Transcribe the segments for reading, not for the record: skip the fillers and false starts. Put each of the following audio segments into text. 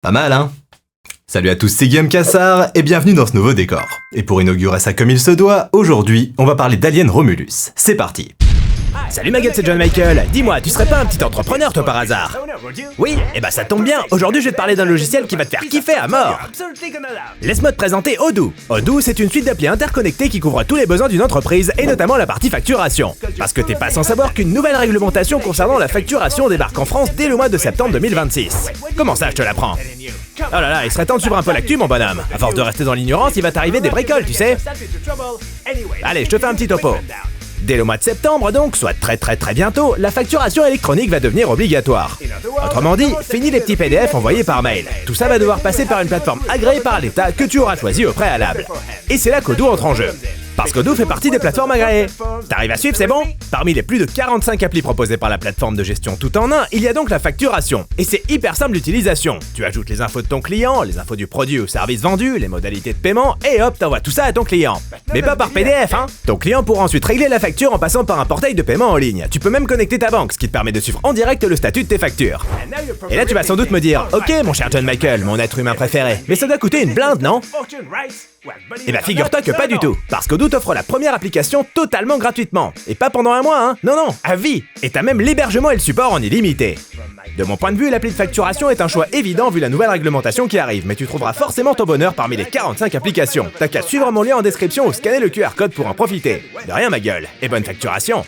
Pas mal, hein? Salut à tous, c'est Guillaume Cassard, et bienvenue dans ce nouveau décor. Et pour inaugurer ça comme il se doit, aujourd'hui, on va parler d'Alien Romulus. C'est parti! Salut ma gueule, c'est John Michael. Dis-moi, tu serais pas un petit entrepreneur toi par hasard? Oui? Eh ben ça tombe bien, aujourd'hui je vais te parler d'un logiciel qui va te faire kiffer à mort. Laisse-moi te présenter Odoo. Odoo, c'est une suite d'applis interconnectées qui couvre tous les besoins d'une entreprise et notamment la partie facturation. Parce que t'es pas sans savoir qu'une nouvelle réglementation concernant la facturation débarque en France dès le mois de septembre 2026. Comment ça, je te l'apprends? Oh là là, il serait temps de suivre un peu l'actu mon bonhomme. À force de rester dans l'ignorance, il va t'arriver des bricoles, tu sais. Allez, je te fais un petit topo. Dès le mois de septembre donc, soit très bientôt, la facturation électronique va devenir obligatoire. Autrement dit, fini les petits PDF envoyés par mail. Tout ça va devoir passer par une plateforme agréée par l'État que tu auras choisie au préalable. Et c'est là qu'Odoo entre en jeu. Parce qu'Odoo fait partie des plateformes agréées. T'arrives à suivre, c'est bon? Parmi les plus de 45 applis proposées par la plateforme de gestion tout en un, il y a donc la facturation. Et c'est hyper simple d'utilisation. Tu ajoutes les infos de ton client, les infos du produit ou service vendu, les modalités de paiement, et hop, t'envoies tout ça à ton client. Mais pas par PDF, hein? Ton client pourra ensuite régler la facture en passant par un portail de paiement en ligne. Tu peux même connecter ta banque, ce qui te permet de suivre en direct le statut de tes factures. Et là, tu vas sans doute me dire, ok mon cher John Michael, mon être humain préféré, mais ça doit coûter une blinde, non? Eh ben figure-toi que pas du tout, parce qu'Odoo t'offre la première application totalement gratuitement. Et pas pendant un mois, hein, non, à vie. Et t'as même l'hébergement et le support en illimité. De mon point de vue, l'appli de facturation est un choix évident vu la nouvelle réglementation qui arrive, mais tu trouveras forcément ton bonheur parmi les 45 applications. T'as qu'à suivre mon lien en description ou scanner le QR code pour en profiter. De rien ma gueule, et bonne facturation.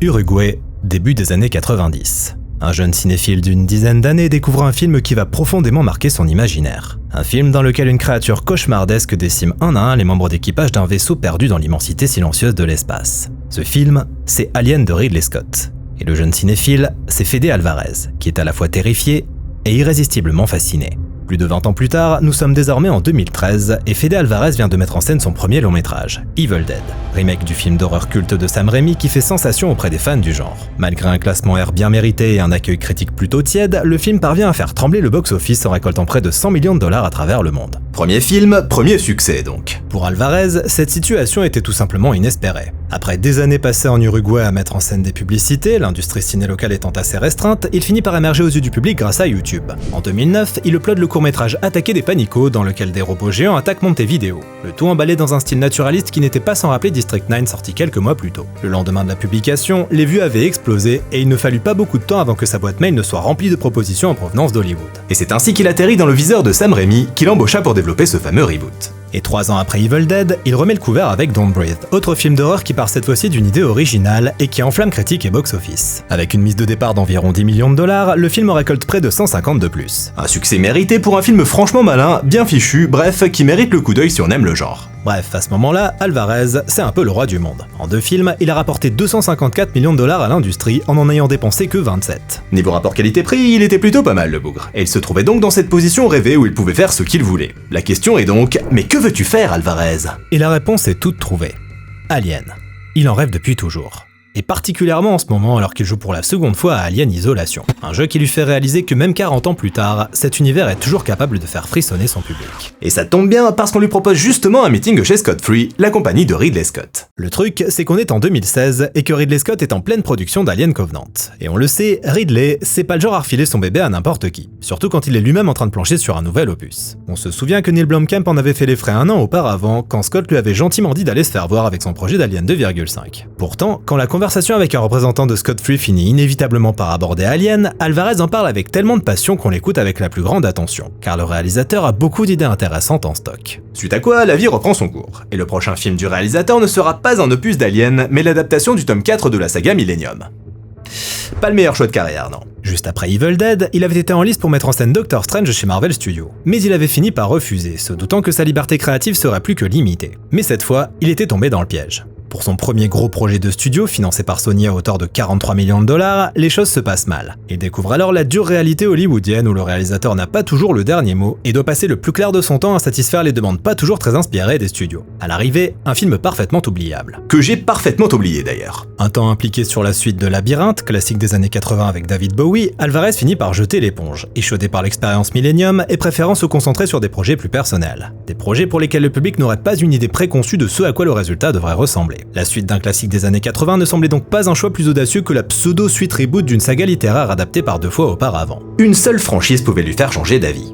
Uruguay, début des années 90. Un jeune cinéphile d'une dizaine d'années découvre un film qui va profondément marquer son imaginaire. Un film dans lequel une créature cauchemardesque décime un à un les membres d'équipage d'un vaisseau perdu dans l'immensité silencieuse de l'espace. Ce film, c'est Alien de Ridley Scott. Et le jeune cinéphile, c'est Fede Alvarez, qui est à la fois terrifié et irrésistiblement fasciné. Plus de 20 ans plus tard, nous sommes désormais en 2013 et Fede Alvarez vient de mettre en scène son premier long métrage, Evil Dead, remake du film d'horreur culte de Sam Raimi qui fait sensation auprès des fans du genre. Malgré un classement R bien mérité et un accueil critique plutôt tiède, le film parvient à faire trembler le box-office en récoltant près de 100 millions de dollars à travers le monde. Premier film, premier succès donc. Pour Alvarez, cette situation était tout simplement inespérée. Après des années passées en Uruguay à mettre en scène des publicités, l'industrie ciné locale étant assez restreinte, il finit par émerger aux yeux du public grâce à YouTube. En 2009, il upload le court-métrage Attaquer des Panicots, dans lequel des robots géants attaquent Montevideo. Le tout emballé dans un style naturaliste qui n'était pas sans rappeler District 9 sorti quelques mois plus tôt. Le lendemain de la publication, les vues avaient explosé et il ne fallut pas beaucoup de temps avant que sa boîte mail ne soit remplie de propositions en provenance d'Hollywood. Et c'est ainsi qu'il atterrit dans le viseur de Sam Raimi, qui l'embaucha pour développer ce fameux reboot. Et 3 ans après Evil Dead, il remet le couvert avec Don't Breathe, autre film d'horreur qui part cette fois-ci d'une idée originale et qui enflamme critique et box-office. Avec une mise de départ d'environ 10 millions de dollars, le film récolte près de 150 de plus. Un succès mérité pour un film franchement malin, bien fichu, bref, qui mérite le coup d'œil si on aime le genre. Bref, à ce moment-là, Alvarez, c'est un peu le roi du monde. En 2 films, il a rapporté 254 millions de dollars à l'industrie en ayant dépensé que 27. Niveau rapport qualité-prix, il était plutôt pas mal le bougre. Et il se trouvait donc dans cette position rêvée où il pouvait faire ce qu'il voulait. La question est donc, mais que veux-tu faire Alvarez? Et la réponse est toute trouvée. Alien. Il en rêve depuis toujours. Et particulièrement en ce moment alors qu'il joue pour la seconde fois à Alien Isolation. Un jeu qui lui fait réaliser que même 40 ans plus tard, cet univers est toujours capable de faire frissonner son public. Et ça tombe bien parce qu'on lui propose justement un meeting chez Scott Free, la compagnie de Ridley Scott. Le truc, c'est qu'on est en 2016 et que Ridley Scott est en pleine production d'Alien Covenant. Et on le sait, Ridley, c'est pas le genre à refiler son bébé à n'importe qui, surtout quand il est lui-même en train de plancher sur un nouvel opus. On se souvient que Neil Blomkamp en avait fait les frais un an auparavant, quand Scott lui avait gentiment dit d'aller se faire voir avec son projet d'Alien 2,5. Pourtant, quand la conversation avec un représentant de Scott Free finit inévitablement par aborder Alien, Alvarez en parle avec tellement de passion qu'on l'écoute avec la plus grande attention, car le réalisateur a beaucoup d'idées intéressantes en stock. Suite à quoi, la vie reprend son cours, et le prochain film du réalisateur ne sera pas un opus d'Alien, mais l'adaptation du tome 4 de la saga Millennium. Pas le meilleur choix de carrière, non. Juste après Evil Dead, il avait été en lice pour mettre en scène Doctor Strange chez Marvel Studios. Mais il avait fini par refuser, se doutant que sa liberté créative serait plus que limitée. Mais cette fois, il était tombé dans le piège. Pour son premier gros projet de studio, financé par Sony à hauteur de 43 millions de dollars, les choses se passent mal. Il découvre alors la dure réalité hollywoodienne où le réalisateur n'a pas toujours le dernier mot et doit passer le plus clair de son temps à satisfaire les demandes pas toujours très inspirées des studios. À l'arrivée, un film parfaitement oubliable. Que j'ai parfaitement oublié d'ailleurs. Un temps impliqué sur la suite de Labyrinthe, classique des années 80 avec David Bowie, Alvarez finit par jeter l'éponge, échaudé par l'expérience Millennium et préférant se concentrer sur des projets plus personnels. Des projets pour lesquels le public n'aurait pas une idée préconçue de ce à quoi le résultat devrait ressembler. La suite d'un classique des années 80 ne semblait donc pas un choix plus audacieux que la pseudo-suite reboot d'une saga littéraire adaptée par 2 fois auparavant. Une seule franchise pouvait lui faire changer d'avis.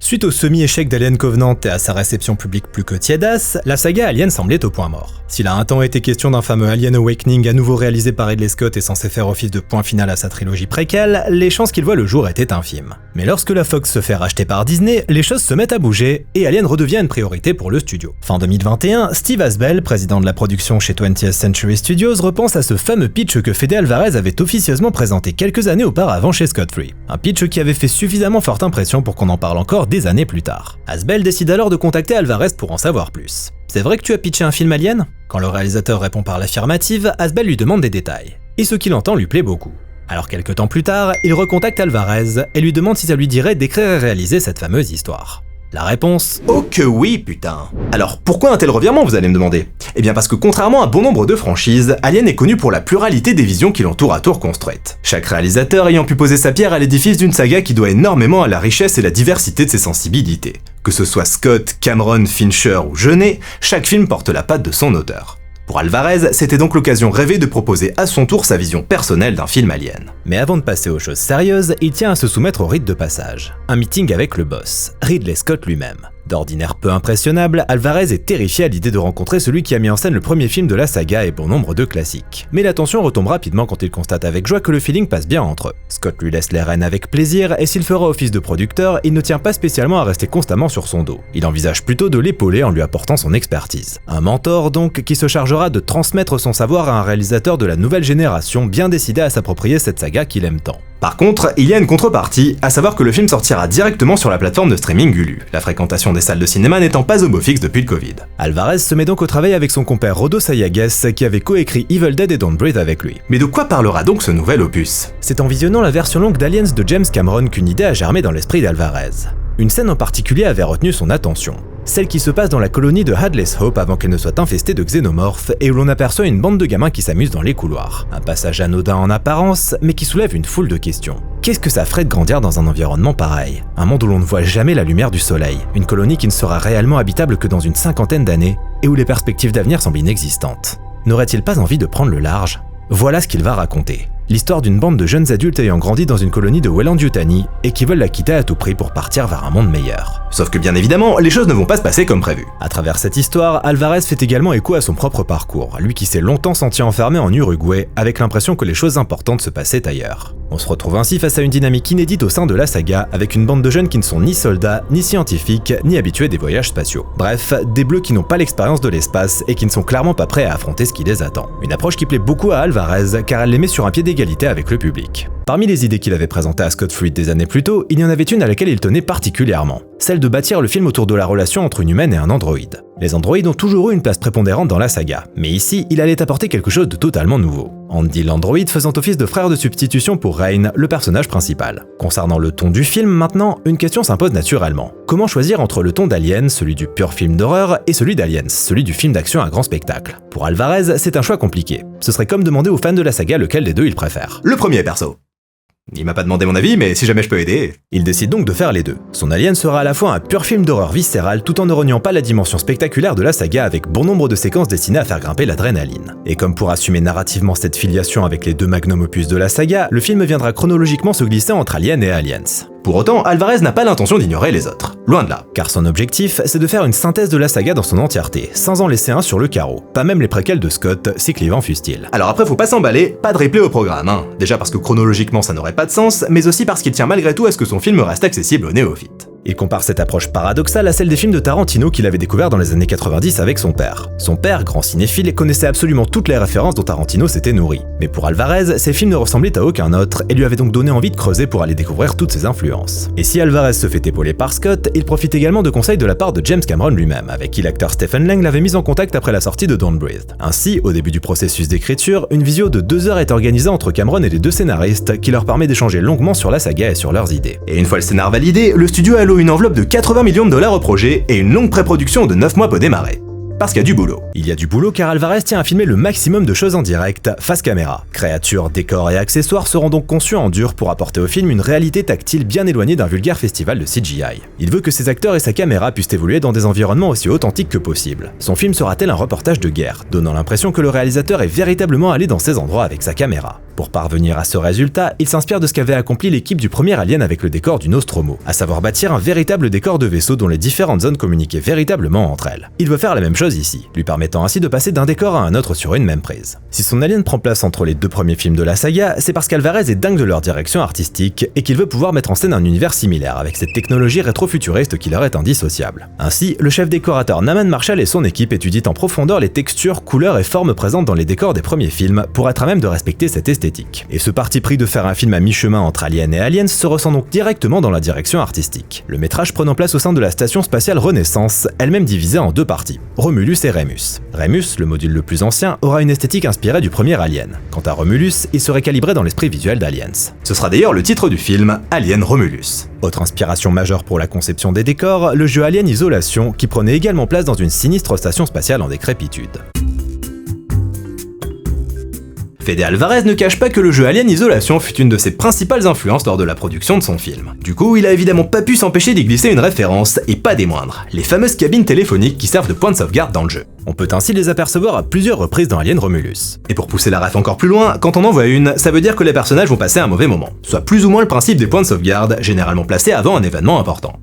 Suite au semi-échec d'Alien Covenant et à sa réception publique plus que tiédasse, la saga Alien semblait au point mort. S'il a un temps été question d'un fameux Alien Awakening à nouveau réalisé par Ridley Scott et censé faire office de point final à sa trilogie préquelle, les chances qu'il voit le jour étaient infimes. Mais lorsque la Fox se fait racheter par Disney, les choses se mettent à bouger et Alien redevient une priorité pour le studio. Fin 2021, Steve Asbell, président de la production chez 20th Century Studios, repense à ce fameux pitch que Fede Alvarez avait officieusement présenté quelques années auparavant chez Scott Free. Un pitch qui avait fait suffisamment forte impression pour qu'on en parle encore des années plus tard. Asbell décide alors de contacter Alvarez pour en savoir plus. C'est vrai que tu as pitché un film Alien ? Quand le réalisateur répond par l'affirmative, Asbell lui demande des détails. Et ce qu'il entend lui plaît beaucoup. Alors quelques temps plus tard, il recontacte Alvarez et lui demande si ça lui dirait d'écrire et réaliser cette fameuse histoire. La réponse : oh que oui, putain. Alors pourquoi un tel revirement, vous allez me demander ? Eh bien parce que contrairement à bon nombre de franchises, Alien est connu pour la pluralité des visions qui l'ont tour à tour construites. Chaque réalisateur ayant pu poser sa pierre à l'édifice d'une saga qui doit énormément à la richesse et la diversité de ses sensibilités. Que ce soit Scott, Cameron, Fincher ou Jeunet, chaque film porte la patte de son auteur. Pour Alvarez, c'était donc l'occasion rêvée de proposer à son tour sa vision personnelle d'un film Alien. Mais avant de passer aux choses sérieuses, il tient à se soumettre au rite de passage. Un meeting avec le boss, Ridley Scott lui-même. D'ordinaire peu impressionnable, Alvarez est terrifié à l'idée de rencontrer celui qui a mis en scène le premier film de la saga et bon nombre de classiques. Mais la tension retombe rapidement quand il constate avec joie que le feeling passe bien entre eux. Scott lui laisse les rênes avec plaisir et s'il fera office de producteur, il ne tient pas spécialement à rester constamment sur son dos. Il envisage plutôt de l'épauler en lui apportant son expertise. Un mentor donc qui se chargera de transmettre son savoir à un réalisateur de la nouvelle génération bien décidé à s'approprier cette saga qu'il aime tant. Par contre, il y a une contrepartie, à savoir que le film sortira directement sur la plateforme de streaming Hulu, la fréquentation des salles de cinéma n'étant pas au beau fixe depuis le Covid. Alvarez se met donc au travail avec son compère Rodo Sayagues qui avait coécrit Evil Dead et Don't Breathe avec lui. Mais de quoi parlera donc ce nouvel opus ? C'est en visionnant la version longue d'Aliens de James Cameron qu'une idée a germé dans l'esprit d'Alvarez. Une scène en particulier avait retenu son attention. Celle qui se passe dans la colonie de Hadley's Hope avant qu'elle ne soit infestée de xénomorphes et où l'on aperçoit une bande de gamins qui s'amusent dans les couloirs. Un passage anodin en apparence, mais qui soulève une foule de questions. Qu'est-ce que ça ferait de grandir dans un environnement pareil ? Un monde où l'on ne voit jamais la lumière du soleil, une colonie qui ne sera réellement habitable que dans une 50aine d'années et où les perspectives d'avenir semblent inexistantes. N'aurait-il pas envie de prendre le large ? Voilà ce qu'il va raconter. L'histoire d'une bande de jeunes adultes ayant grandi dans une colonie de Weyland-Yutani et qui veulent la quitter à tout prix pour partir vers un monde meilleur. Sauf que bien évidemment, les choses ne vont pas se passer comme prévu. À travers cette histoire, Alvarez fait également écho à son propre parcours, lui qui s'est longtemps senti enfermé en Uruguay avec l'impression que les choses importantes se passaient ailleurs. On se retrouve ainsi face à une dynamique inédite au sein de la saga, avec une bande de jeunes qui ne sont ni soldats, ni scientifiques, ni habitués des voyages spatiaux. Bref, des bleus qui n'ont pas l'expérience de l'espace et qui ne sont clairement pas prêts à affronter ce qui les attend. Une approche qui plaît beaucoup à Alvarez car elle les met sur un pied d'égalité avec le public. Parmi les idées qu'il avait présentées à Scott Free des années plus tôt, il y en avait une à laquelle il tenait particulièrement, celle de bâtir le film autour de la relation entre une humaine et un androïde. Les androïdes ont toujours eu une place prépondérante dans la saga, mais ici, il allait apporter quelque chose de totalement nouveau. Andy l'androïde faisant office de frère de substitution pour Rain, le personnage principal. Concernant le ton du film maintenant, une question s'impose naturellement. Comment choisir entre le ton d'Alien, celui du pur film d'horreur, et celui d'Aliens, celui du film d'action à grand spectacle ? Pour Alvarez, c'est un choix compliqué. Ce serait comme demander aux fans de la saga lequel des deux ils préfèrent. Le premier perso. Il m'a pas demandé mon avis, mais si jamais je peux aider... Il décide donc de faire les deux. Son Alien sera à la fois un pur film d'horreur viscéral tout en ne reniant pas la dimension spectaculaire de la saga avec bon nombre de séquences destinées à faire grimper l'adrénaline. Et comme pour assumer narrativement cette filiation avec les deux magnum opus de la saga, le film viendra chronologiquement se glisser entre Alien et Aliens. Pour autant, Alvarez n'a pas l'intention d'ignorer les autres. Loin de là. Car son objectif, c'est de faire une synthèse de la saga dans son entièreté, sans en laisser un sur le carreau. Pas même les préquels de Scott, si clivants fussent-ils. Alors après, faut pas s'emballer, pas de replay au programme, hein. Déjà parce que chronologiquement ça n'aurait pas de sens, mais aussi parce qu'il tient malgré tout à ce que son film reste accessible aux néophytes. Il compare cette approche paradoxale à celle des films de Tarantino qu'il avait découvert dans les années 90 avec son père. Son père, grand cinéphile, connaissait absolument toutes les références dont Tarantino s'était nourri. Mais pour Alvarez, ces films ne ressemblaient à aucun autre et lui avaient donc donné envie de creuser pour aller découvrir toutes ses influences. Et si Alvarez se fait épauler par Scott, il profite également de conseils de la part de James Cameron lui-même, avec qui l'acteur Stephen Lang l'avait mis en contact après la sortie de Don't Breathe. Ainsi, au début du processus d'écriture, une visio de 2 heures est organisée entre Cameron et les deux scénaristes qui leur permet d'échanger longuement sur la saga et sur leurs idées. Et une fois le scénar validé, le studio alloue une enveloppe de 80 millions de dollars au projet et une longue pré-production de 9 mois pour démarrer. parce qu'il y a du boulot. Il y a du boulot car Alvarez tient à filmer le maximum de choses en direct, face caméra. Créatures, décors et accessoires seront donc conçus en dur pour apporter au film une réalité tactile bien éloignée d'un vulgaire festival de CGI. Il veut que ses acteurs et sa caméra puissent évoluer dans des environnements aussi authentiques que possible. Son film sera-t-il un reportage de guerre, donnant l'impression que le réalisateur est véritablement allé dans ces endroits avec sa caméra. Pour parvenir à ce résultat, il s'inspire de ce qu'avait accompli l'équipe du premier Alien avec le décor du Nostromo, à savoir bâtir un véritable décor de vaisseau dont les différentes zones communiquaient véritablement entre elles. Il veut faire la même chose ici, lui permettant ainsi de passer d'un décor à un autre sur une même prise. Si son Alien prend place entre les deux premiers films de la saga, c'est parce qu'Alvarez est dingue de leur direction artistique et qu'il veut pouvoir mettre en scène un univers similaire avec cette technologie rétro-futuriste qui leur est indissociable. Ainsi, le chef décorateur Naman Marshall et son équipe étudient en profondeur les textures, couleurs et formes présentes dans les décors des premiers films pour être à même de respecter cette esthétique. Et ce parti pris de faire un film à mi-chemin entre Alien et Aliens se ressent donc directement dans la direction artistique. Le métrage prenant place au sein de la station spatiale Renaissance, elle-même divisée en deux parties, Romulus et Remus. Remus, le module le plus ancien, aura une esthétique inspirée du premier Alien. Quant à Romulus, il serait calibré dans l'esprit visuel d'Aliens. Ce sera d'ailleurs le titre du film, Alien Romulus. Autre inspiration majeure pour la conception des décors, le jeu Alien Isolation, qui prenait également place dans une sinistre station spatiale en décrépitude. Fede Alvarez ne cache pas que le jeu Alien Isolation fut une de ses principales influences lors de la production de son film. Du coup, il a évidemment pas pu s'empêcher d'y glisser une référence, et pas des moindres, les fameuses cabines téléphoniques qui servent de point de sauvegarde dans le jeu. On peut ainsi les apercevoir à plusieurs reprises dans Alien Romulus. Et pour pousser la ref encore plus loin, quand on en voit une, ça veut dire que les personnages vont passer un mauvais moment, soit plus ou moins le principe des points de sauvegarde, généralement placés avant un événement important.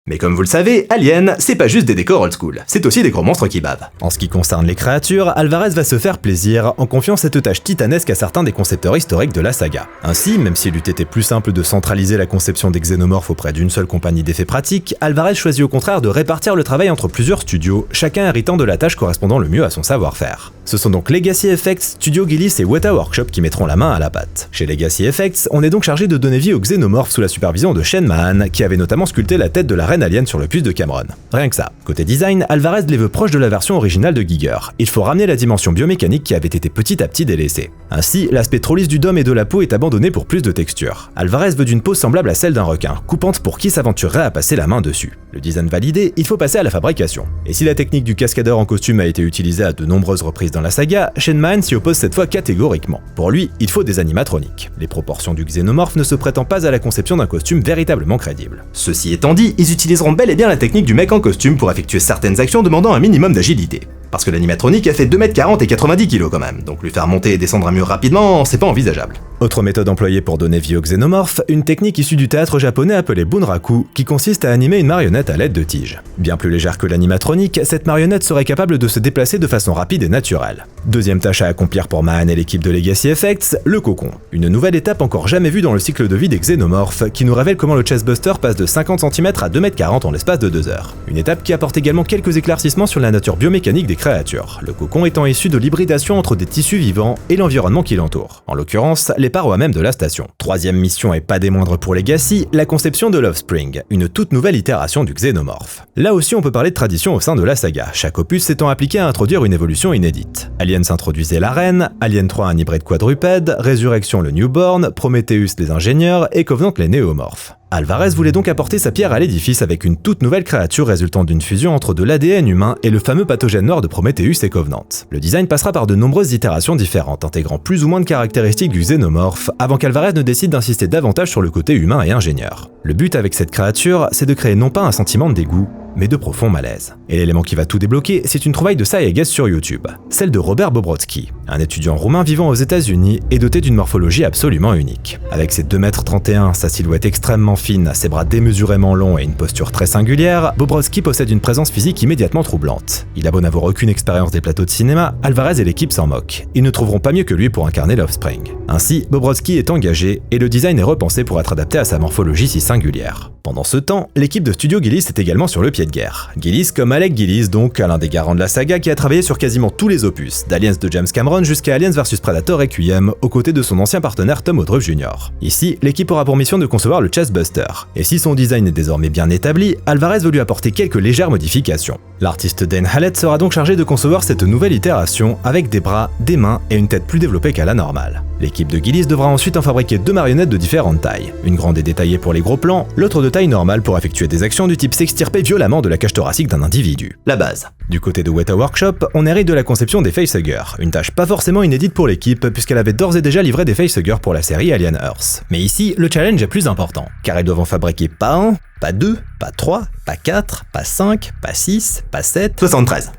Mais comme vous le savez, Alien, c'est pas juste des décors old school, c'est aussi des gros monstres qui bavent. En ce qui concerne les créatures, Alvarez va se faire plaisir en confiant cette tâche titanesque à certains des concepteurs historiques de la saga. Ainsi, même s'il eût été plus simple de centraliser la conception des xénomorphes auprès d'une seule compagnie d'effets pratiques, Alvarez choisit au contraire de répartir le travail entre plusieurs studios, chacun héritant de la tâche correspondant le mieux à son savoir-faire. Ce sont donc Legacy Effects, Studio Ghibli et Weta Workshop qui mettront la main à la pâte. Chez Legacy Effects, on est donc chargé de donner vie aux xénomorphes sous la supervision de Shane Mahan, qui avait notamment sculpté la tête de la reine alien sur le puce de Cameron. Rien que ça. Côté design, Alvarez les veut proches de la version originale de Giger. Il faut ramener la dimension biomécanique qui avait été petit à petit délaissée. Ainsi, l'aspect trop lisse du dôme et de la peau est abandonné pour plus de texture. Alvarez veut d'une peau semblable à celle d'un requin, coupante pour qui s'aventurerait à passer la main dessus. Le design validé, il faut passer à la fabrication. Et si la technique du cascadeur en costume a été utilisée à de nombreuses reprises dans la saga, Shane Mahan s'y oppose cette fois catégoriquement. Pour lui, il faut des animatroniques. Les proportions du xénomorphe ne se prêtent pas à la conception d'un costume véritablement crédible. Ceci étant dit, ils utiliseront bel et bien la technique du mec en costume pour effectuer certaines actions demandant un minimum d'agilité. Parce que l'animatronique a fait 2m40 et 90 kg quand même, donc lui faire monter et descendre un mur rapidement, c'est pas envisageable. Autre méthode employée pour donner vie aux xénomorphes, une technique issue du théâtre japonais appelée bunraku, qui consiste à animer une marionnette à l'aide de tiges. Bien plus légère que l'animatronique, cette marionnette serait capable de se déplacer de façon rapide et naturelle. Deuxième tâche à accomplir pour Mahan et l'équipe de Legacy Effects, le cocon. Une nouvelle étape encore jamais vue dans le cycle de vie des xénomorphes, qui nous révèle comment le chestbuster passe de 50 cm à 2m40 en l'espace de 2 heures. Une étape qui apporte également quelques éclaircissements sur la nature biomécanique des créatures, le cocon étant issu de l'hybridation entre des tissus vivants et l'environnement qui l'entoure. En l'occurrence, les parois même de la station. Troisième mission et pas des moindres pour Legacy, la conception de l'Offspring, une toute nouvelle itération du xénomorphe. Là aussi on peut parler de tradition au sein de la saga, chaque opus s'étant appliqué à introduire une évolution inédite. Aliens introduisait la reine, Alien 3 un hybride quadrupède, Résurrection le newborn, Prometheus les ingénieurs et Covenant les néomorphes. Alvarez voulait donc apporter sa pierre à l'édifice avec une toute nouvelle créature résultant d'une fusion entre de l'ADN humain et le fameux pathogène noir de Prometheus et Covenant. Le design passera par de nombreuses itérations différentes, intégrant plus ou moins de caractéristiques du xénomorphe, avant qu'Alvarez ne décide d'insister davantage sur le côté humain et ingénieur. Le but avec cette créature, c'est de créer non pas un sentiment de dégoût, mais de profond malaise. Et l'élément qui va tout débloquer, c'est une trouvaille de Sayagues sur YouTube, celle de Robert Bobrotsky, un étudiant roumain vivant aux États-Unis et doté d'une morphologie absolument unique. Avec ses 2,31 m, sa silhouette extrêmement fine, ses bras démesurément longs et une posture très singulière, Bobrotsky possède une présence physique immédiatement troublante. Il a beau n'avoir aucune expérience des plateaux de cinéma, Alvarez et l'équipe s'en moquent. Ils ne trouveront pas mieux que lui pour incarner l'Offspring. Ainsi, Bobrotsky est engagé et le design est repensé pour être adapté à sa morphologie si singulière. Pendant ce temps, l'équipe de Studio Ghibli est également sur le pied de guerre. Gillis comme Alec Gillis, donc l'un des garants de la saga qui a travaillé sur quasiment tous les opus, d'Aliens de James Cameron jusqu'à Aliens vs Predator Requiem, aux côtés de son ancien partenaire Tom Woodruff Jr. Ici, l'équipe aura pour mission de concevoir le Chestbuster, et si son design est désormais bien établi, Alvarez veut lui apporter quelques légères modifications. L'artiste Dan Hallett sera donc chargé de concevoir cette nouvelle itération avec des bras, des mains et une tête plus développée qu'à la normale. L'équipe de Gillis devra ensuite en fabriquer 2 marionnettes de différentes tailles, une grande et détaillée pour les gros plans, l'autre de taille normale pour effectuer des actions du type s'extirper violemment de la cage thoracique d'un individu. La base. Du côté de Weta Workshop, on hérite de la conception des facehuggers, une tâche pas forcément inédite pour l'équipe puisqu'elle avait d'ores et déjà livré des facehuggers pour la série Alien Earth. Mais ici, le challenge est plus important, car ils doivent en fabriquer pas 1, pas 2, pas 3, pas 4, pas 5, pas 6, pas 7... 73.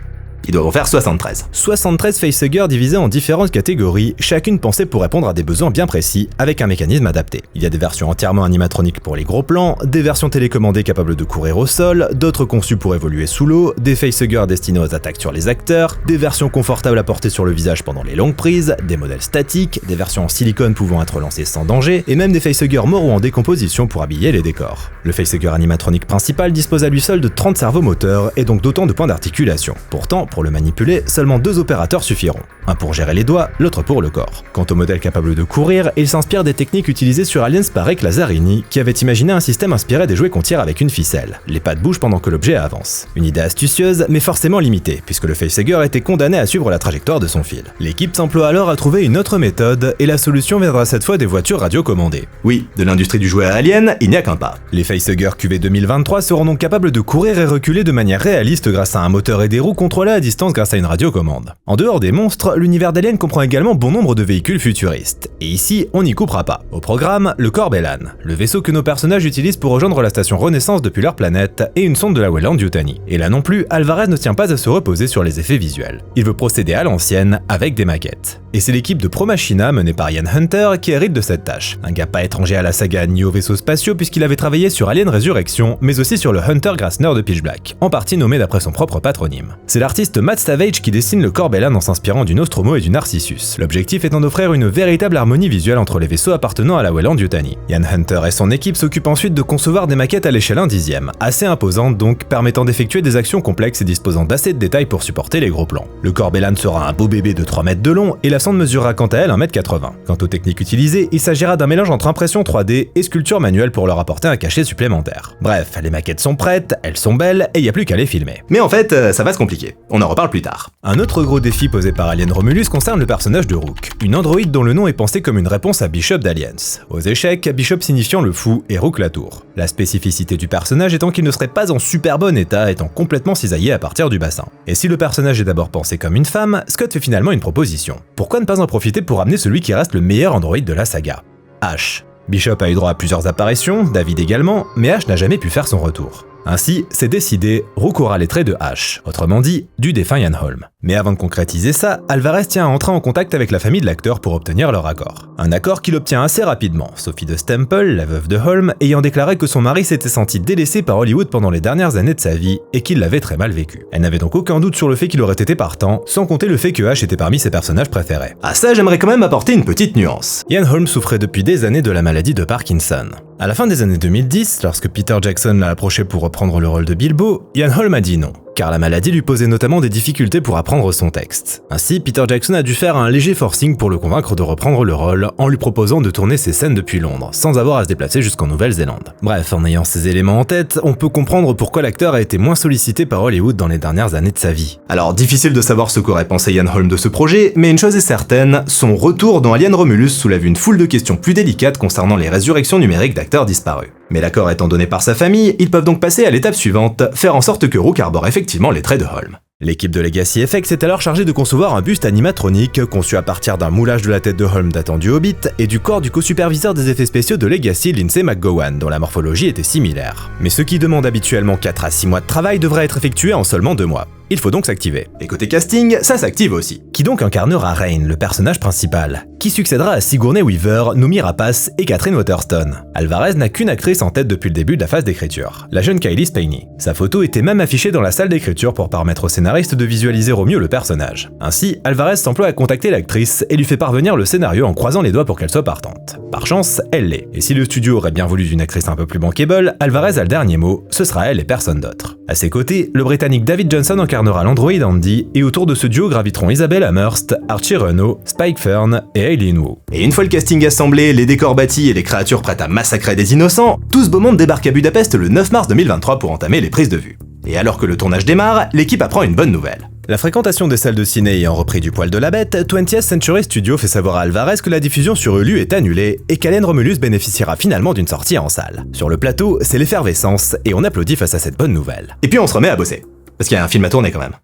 Ils doivent en faire 73. 73 facehuggers divisés en différentes catégories, chacune pensée pour répondre à des besoins bien précis, avec un mécanisme adapté. Il y a des versions entièrement animatroniques pour les gros plans, des versions télécommandées capables de courir au sol, d'autres conçues pour évoluer sous l'eau, des facehuggers destinés aux attaques sur les acteurs, des versions confortables à porter sur le visage pendant les longues prises, des modèles statiques, des versions en silicone pouvant être lancées sans danger, et même des facehuggers morts ou en décomposition pour habiller les décors. Le facehugger animatronique principal dispose à lui seul de 30 servomoteurs et donc d'autant de points d'articulation. Pourtant, pour le manipuler, seulement 2 opérateurs suffiront. Un pour gérer les doigts, l'autre pour le corps. Quant au modèle capable de courir, il s'inspire des techniques utilisées sur Aliens par Rick Lazzarini, qui avait imaginé un système inspiré des jouets qu'on tire avec une ficelle. Les pattes bougent pendant que l'objet avance. Une idée astucieuse, mais forcément limitée, puisque le facehugger était condamné à suivre la trajectoire de son fil. L'équipe s'emploie alors à trouver une autre méthode, et la solution viendra cette fois des voitures radiocommandées. Oui, de l'industrie du jouet à Alien, il n'y a qu'un pas. Les facehuggers QV 2023 seront donc capables de courir et reculer de manière réaliste grâce à un moteur et des roues contrôlés à distance grâce à une radiocommande. En dehors des monstres, l'univers d'Alien comprend également bon nombre de véhicules futuristes. Et ici, on n'y coupera pas. Au programme, le Corbelan, le vaisseau que nos personnages utilisent pour rejoindre la station Renaissance depuis leur planète, et une sonde de la Weyland-Yutani. Et là non plus, Alvarez ne tient pas à se reposer sur les effets visuels. Il veut procéder à l'ancienne, avec des maquettes. Et c'est l'équipe de Promachina, menée par Ian Hunter, qui hérite de cette tâche. Un gars pas étranger à la saga ni aux vaisseaux spatiaux puisqu'il avait travaillé sur Alien Resurrection, mais aussi sur le Hunter Grasner de Pitch Black, en partie nommé d'après son propre patronyme. C'est l'artiste Matt Savage qui dessine le Corbelan en s'inspirant du Nostromo et du Narcissus, l'objectif étant d'offrir une véritable harmonie visuelle entre les vaisseaux appartenant à la Weyland-Yutani. Ian Hunter et son équipe s'occupent ensuite de concevoir des maquettes à l'échelle 1/10, assez imposantes donc, permettant d'effectuer des actions complexes et disposant d'assez de détails pour supporter les gros plans. Le Corbelan sera un beau bébé de 3 mètres de long et la sonde mesurera quant à elle 1,80 m. Quant aux techniques utilisées, il s'agira d'un mélange entre impression 3D et sculpture manuelle pour leur apporter un cachet supplémentaire. Bref, les maquettes sont prêtes, elles sont belles et il n'y a plus qu'à les filmer. Mais en fait, ça va se compliquer. On en reparle plus tard. Un autre gros défi posé par Alien Romulus concerne le personnage de Rook, une androïde dont le nom est pensé comme une réponse à Bishop d'Aliens. Aux échecs, Bishop signifiant le fou et Rook la tour. La spécificité du personnage étant qu'il ne serait pas en super bon état, étant complètement cisaillé à partir du bassin. Et si le personnage est d'abord pensé comme une femme, Scott fait finalement une proposition. Pourquoi ne pas en profiter pour amener celui qui reste le meilleur androïde de la saga? Ash. Bishop a eu droit à plusieurs apparitions, David également, mais Ash n'a jamais pu faire son retour. Ainsi, c'est décidé, Rook aura les traits de Ash, autrement dit, du défunt Ian Holm. Mais avant de concrétiser ça, Alvarez tient à entrer en contact avec la famille de l'acteur pour obtenir leur accord. Un accord qu'il obtient assez rapidement, Sophie de Stemple, la veuve de Holm, ayant déclaré que son mari s'était senti délaissé par Hollywood pendant les dernières années de sa vie et qu'il l'avait très mal vécu. Elle n'avait donc aucun doute sur le fait qu'il aurait été partant, sans compter le fait que Ash était parmi ses personnages préférés. À ça, j'aimerais quand même apporter une petite nuance. Ian Holm souffrait depuis des années de la maladie de Parkinson. À la fin des années 2010, lorsque Peter Jackson l'a approché pour reprendre le rôle de Bilbo, Ian Holm a dit non, car la maladie lui posait notamment des difficultés pour apprendre son texte. Ainsi, Peter Jackson a dû faire un léger forcing pour le convaincre de reprendre le rôle, en lui proposant de tourner ses scènes depuis Londres, sans avoir à se déplacer jusqu'en Nouvelle-Zélande. Bref, en ayant ces éléments en tête, on peut comprendre pourquoi l'acteur a été moins sollicité par Hollywood dans les dernières années de sa vie. Alors, difficile de savoir ce qu'aurait pensé Ian Holm de ce projet, mais une chose est certaine, son retour dans Alien Romulus soulève une foule de questions plus délicates concernant les résurrections numériques d'acteurs disparus. Mais l'accord étant donné par sa famille, ils peuvent donc passer à l'étape suivante, faire en sorte que Rook arbore effectivement les traits de Holm. L'équipe de Legacy FX est alors chargée de concevoir un buste animatronique conçu à partir d'un moulage de la tête de Holm datant du Hobbit et du corps du co-superviseur des effets spéciaux de Legacy, Lindsay McGowan, dont la morphologie était similaire. Mais ce qui demande habituellement 4 à 6 mois de travail devrait être effectué en seulement 2 mois. Il faut donc s'activer. Et côté casting, ça s'active aussi. Qui donc incarnera Rain, le personnage principal, qui succédera à Sigourney Weaver, Noomi Rapace et Catherine Waterston. Alvarez n'a qu'une actrice en tête depuis le début de la phase d'écriture, la jeune Kylie Spaney. Sa photo était même affichée dans la salle d'écriture pour permettre au scénariste de visualiser au mieux le personnage. Ainsi, Alvarez s'emploie à contacter l'actrice et lui fait parvenir le scénario en croisant les doigts pour qu'elle soit partante. Par chance, elle l'est. Et si le studio aurait bien voulu d'une actrice un peu plus bankable, Alvarez a le dernier mot, ce sera elle et personne d'autre. À ses côtés, le Britannique David Johnson incarnera l'androïde Andy, et autour de ce duo graviteront Isabelle Amherst, Archie Renault, Spike Fern et Aileen Wu. Et une fois le casting assemblé, les décors bâtis et les créatures prêtes à massacrer des innocents, tout ce beau monde débarque à Budapest le 9 mars 2023 pour entamer les prises de vue. Et alors que le tournage démarre, l'équipe apprend une bonne nouvelle. La fréquentation des salles de ciné ayant repris du poil de la bête, 20th Century Studios fait savoir à Alvarez que la diffusion sur Hulu est annulée et qu'Alien Romulus bénéficiera finalement d'une sortie en salle. Sur le plateau, c'est l'effervescence et on applaudit face à cette bonne nouvelle. Et puis on se remet à bosser, parce qu'il y a un film à tourner quand même.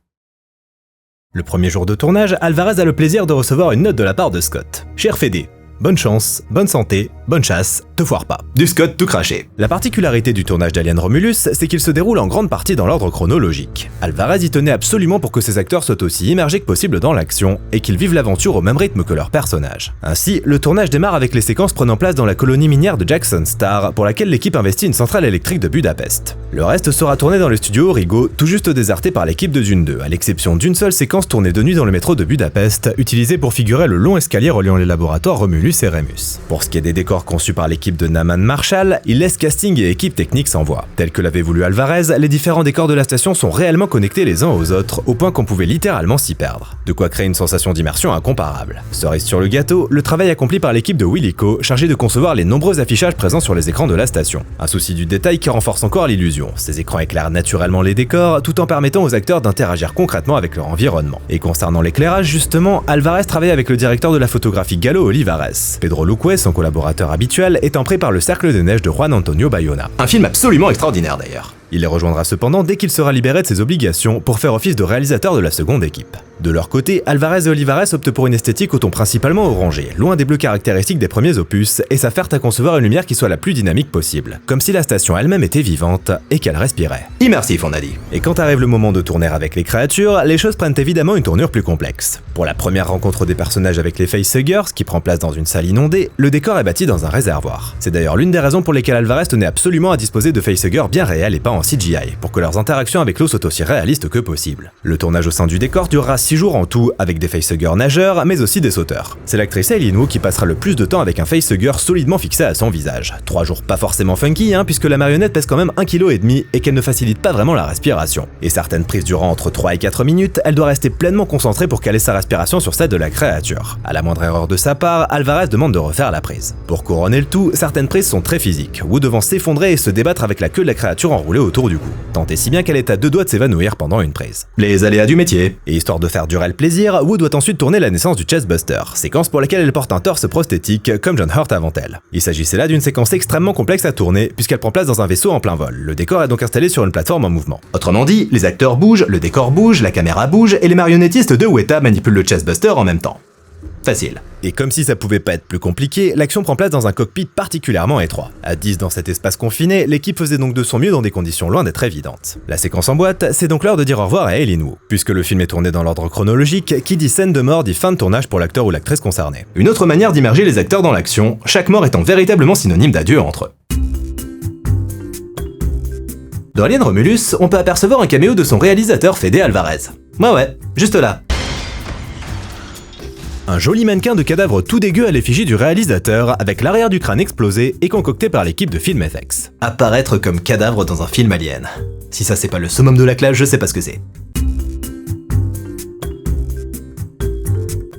Le premier jour de tournage, Alvarez a le plaisir de recevoir une note de la part de Scott. Cher Fédé, bonne chance, bonne santé, bonne chasse, te foire pas. Du Scott tout craché. La particularité du tournage d'Alien Romulus, c'est qu'il se déroule en grande partie dans l'ordre chronologique. Alvarez y tenait absolument pour que ses acteurs soient aussi immergés que possible dans l'action et qu'ils vivent l'aventure au même rythme que leurs personnages. Ainsi, le tournage démarre avec les séquences prenant place dans la colonie minière de Jackson Star, pour laquelle l'équipe investit une centrale électrique de Budapest. Le reste sera tourné dans le studio Origo, tout juste déserté par l'équipe de Dune 2, à l'exception d'une seule séquence tournée de nuit dans le métro de Budapest, utilisée pour figurer le long escalier reliant les laboratoires Romulus et Remus. Pour ce qui est des décors conçus par l'équipe de Naman Marshall, il laisse casting et équipe technique sans voix. Tel que l'avait voulu Alvarez, les différents décors de la station sont réellement connectés les uns aux autres, au point qu'on pouvait littéralement s'y perdre. De quoi créer une sensation d'immersion incomparable. Cerise sur le gâteau, le travail accompli par l'équipe de Willico, chargée de concevoir les nombreux affichages présents sur les écrans de la station. Un souci du détail qui renforce encore l'illusion. Ces écrans éclairent naturellement les décors, tout en permettant aux acteurs d'interagir concrètement avec leur environnement. Et concernant l'éclairage, justement, Alvarez travaille avec le directeur de la photographie Galo Olivares. Pedro Luque, son collaborateur habituel, étant pris par le Cercle de neige de Juan Antonio Bayona. Un film absolument extraordinaire d'ailleurs. Il les rejoindra cependant dès qu'il sera libéré de ses obligations pour faire office de réalisateur de la seconde équipe. De leur côté, Alvarez et Olivares optent pour une esthétique au ton principalement orangé, loin des bleus caractéristiques des premiers opus, et s'affairent à concevoir une lumière qui soit la plus dynamique possible, comme si la station elle-même était vivante et qu'elle respirait. Immersif, on a dit. Et quand arrive le moment de tourner avec les créatures, les choses prennent évidemment une tournure plus complexe. Pour la première rencontre des personnages avec les facehuggers, qui prend place dans une salle inondée, le décor est bâti dans un réservoir. C'est d'ailleurs l'une des raisons pour lesquelles Alvarez tenait absolument à disposer de facehuggers bien réels et pas en CGI, pour que leurs interactions avec l'eau soient aussi réalistes que possible. Le tournage au sein du décor durera 6 jours en tout, avec des facehuggers nageurs, mais aussi des sauteurs. C'est l'actrice Aileen Wu qui passera le plus de temps avec un facehugger solidement fixé à son visage. 3 jours pas forcément funky, puisque la marionnette pèse quand même 1,5 kg et qu'elle ne facilite pas vraiment la respiration. Et certaines prises durant entre 3 et 4 minutes, elle doit rester pleinement concentrée pour caler sa respiration sur celle de la créature. À la moindre erreur de sa part, Alvarez demande de refaire la prise. Pour couronner le tout, certaines prises sont très physiques, Wu devant s'effondrer et se débattre avec la queue de la créature enroulée autour du cou. Tant et si bien qu'elle est à 2 doigts de s'évanouir pendant une prise. Les aléas du métier. Et histoire de faire durer le plaisir, Wu doit ensuite tourner la naissance du Chestbuster, séquence pour laquelle elle porte un torse prosthétique comme John Hurt avant elle. Il s'agissait là d'une séquence extrêmement complexe à tourner puisqu'elle prend place dans un vaisseau en plein vol. Le décor est donc installé sur une plateforme en mouvement. Autrement dit, les acteurs bougent, le décor bouge, la caméra bouge et les marionnettistes de Weta manipulent le Chestbuster en même temps. Facile. Et comme si ça pouvait pas être plus compliqué, l'action prend place dans un cockpit particulièrement étroit. À 10 dans cet espace confiné, l'équipe faisait donc de son mieux dans des conditions loin d'être évidentes. La séquence en boîte, c'est donc l'heure de dire au revoir à Aileen Wu. Puisque le film est tourné dans l'ordre chronologique, qui dit scène de mort dit fin de tournage pour l'acteur ou l'actrice concernée. Une autre manière d'immerger les acteurs dans l'action, chaque mort étant véritablement synonyme d'adieu entre eux. Dans Alien Romulus, on peut apercevoir un caméo de son réalisateur Fede Alvarez. Ouais, juste là. Un joli mannequin de cadavre tout dégueu à l'effigie du réalisateur, avec l'arrière du crâne explosé et concocté par l'équipe de Film FX. Apparaître comme cadavre dans un film Alien. Si ça c'est pas le summum de la classe, je sais pas ce que c'est.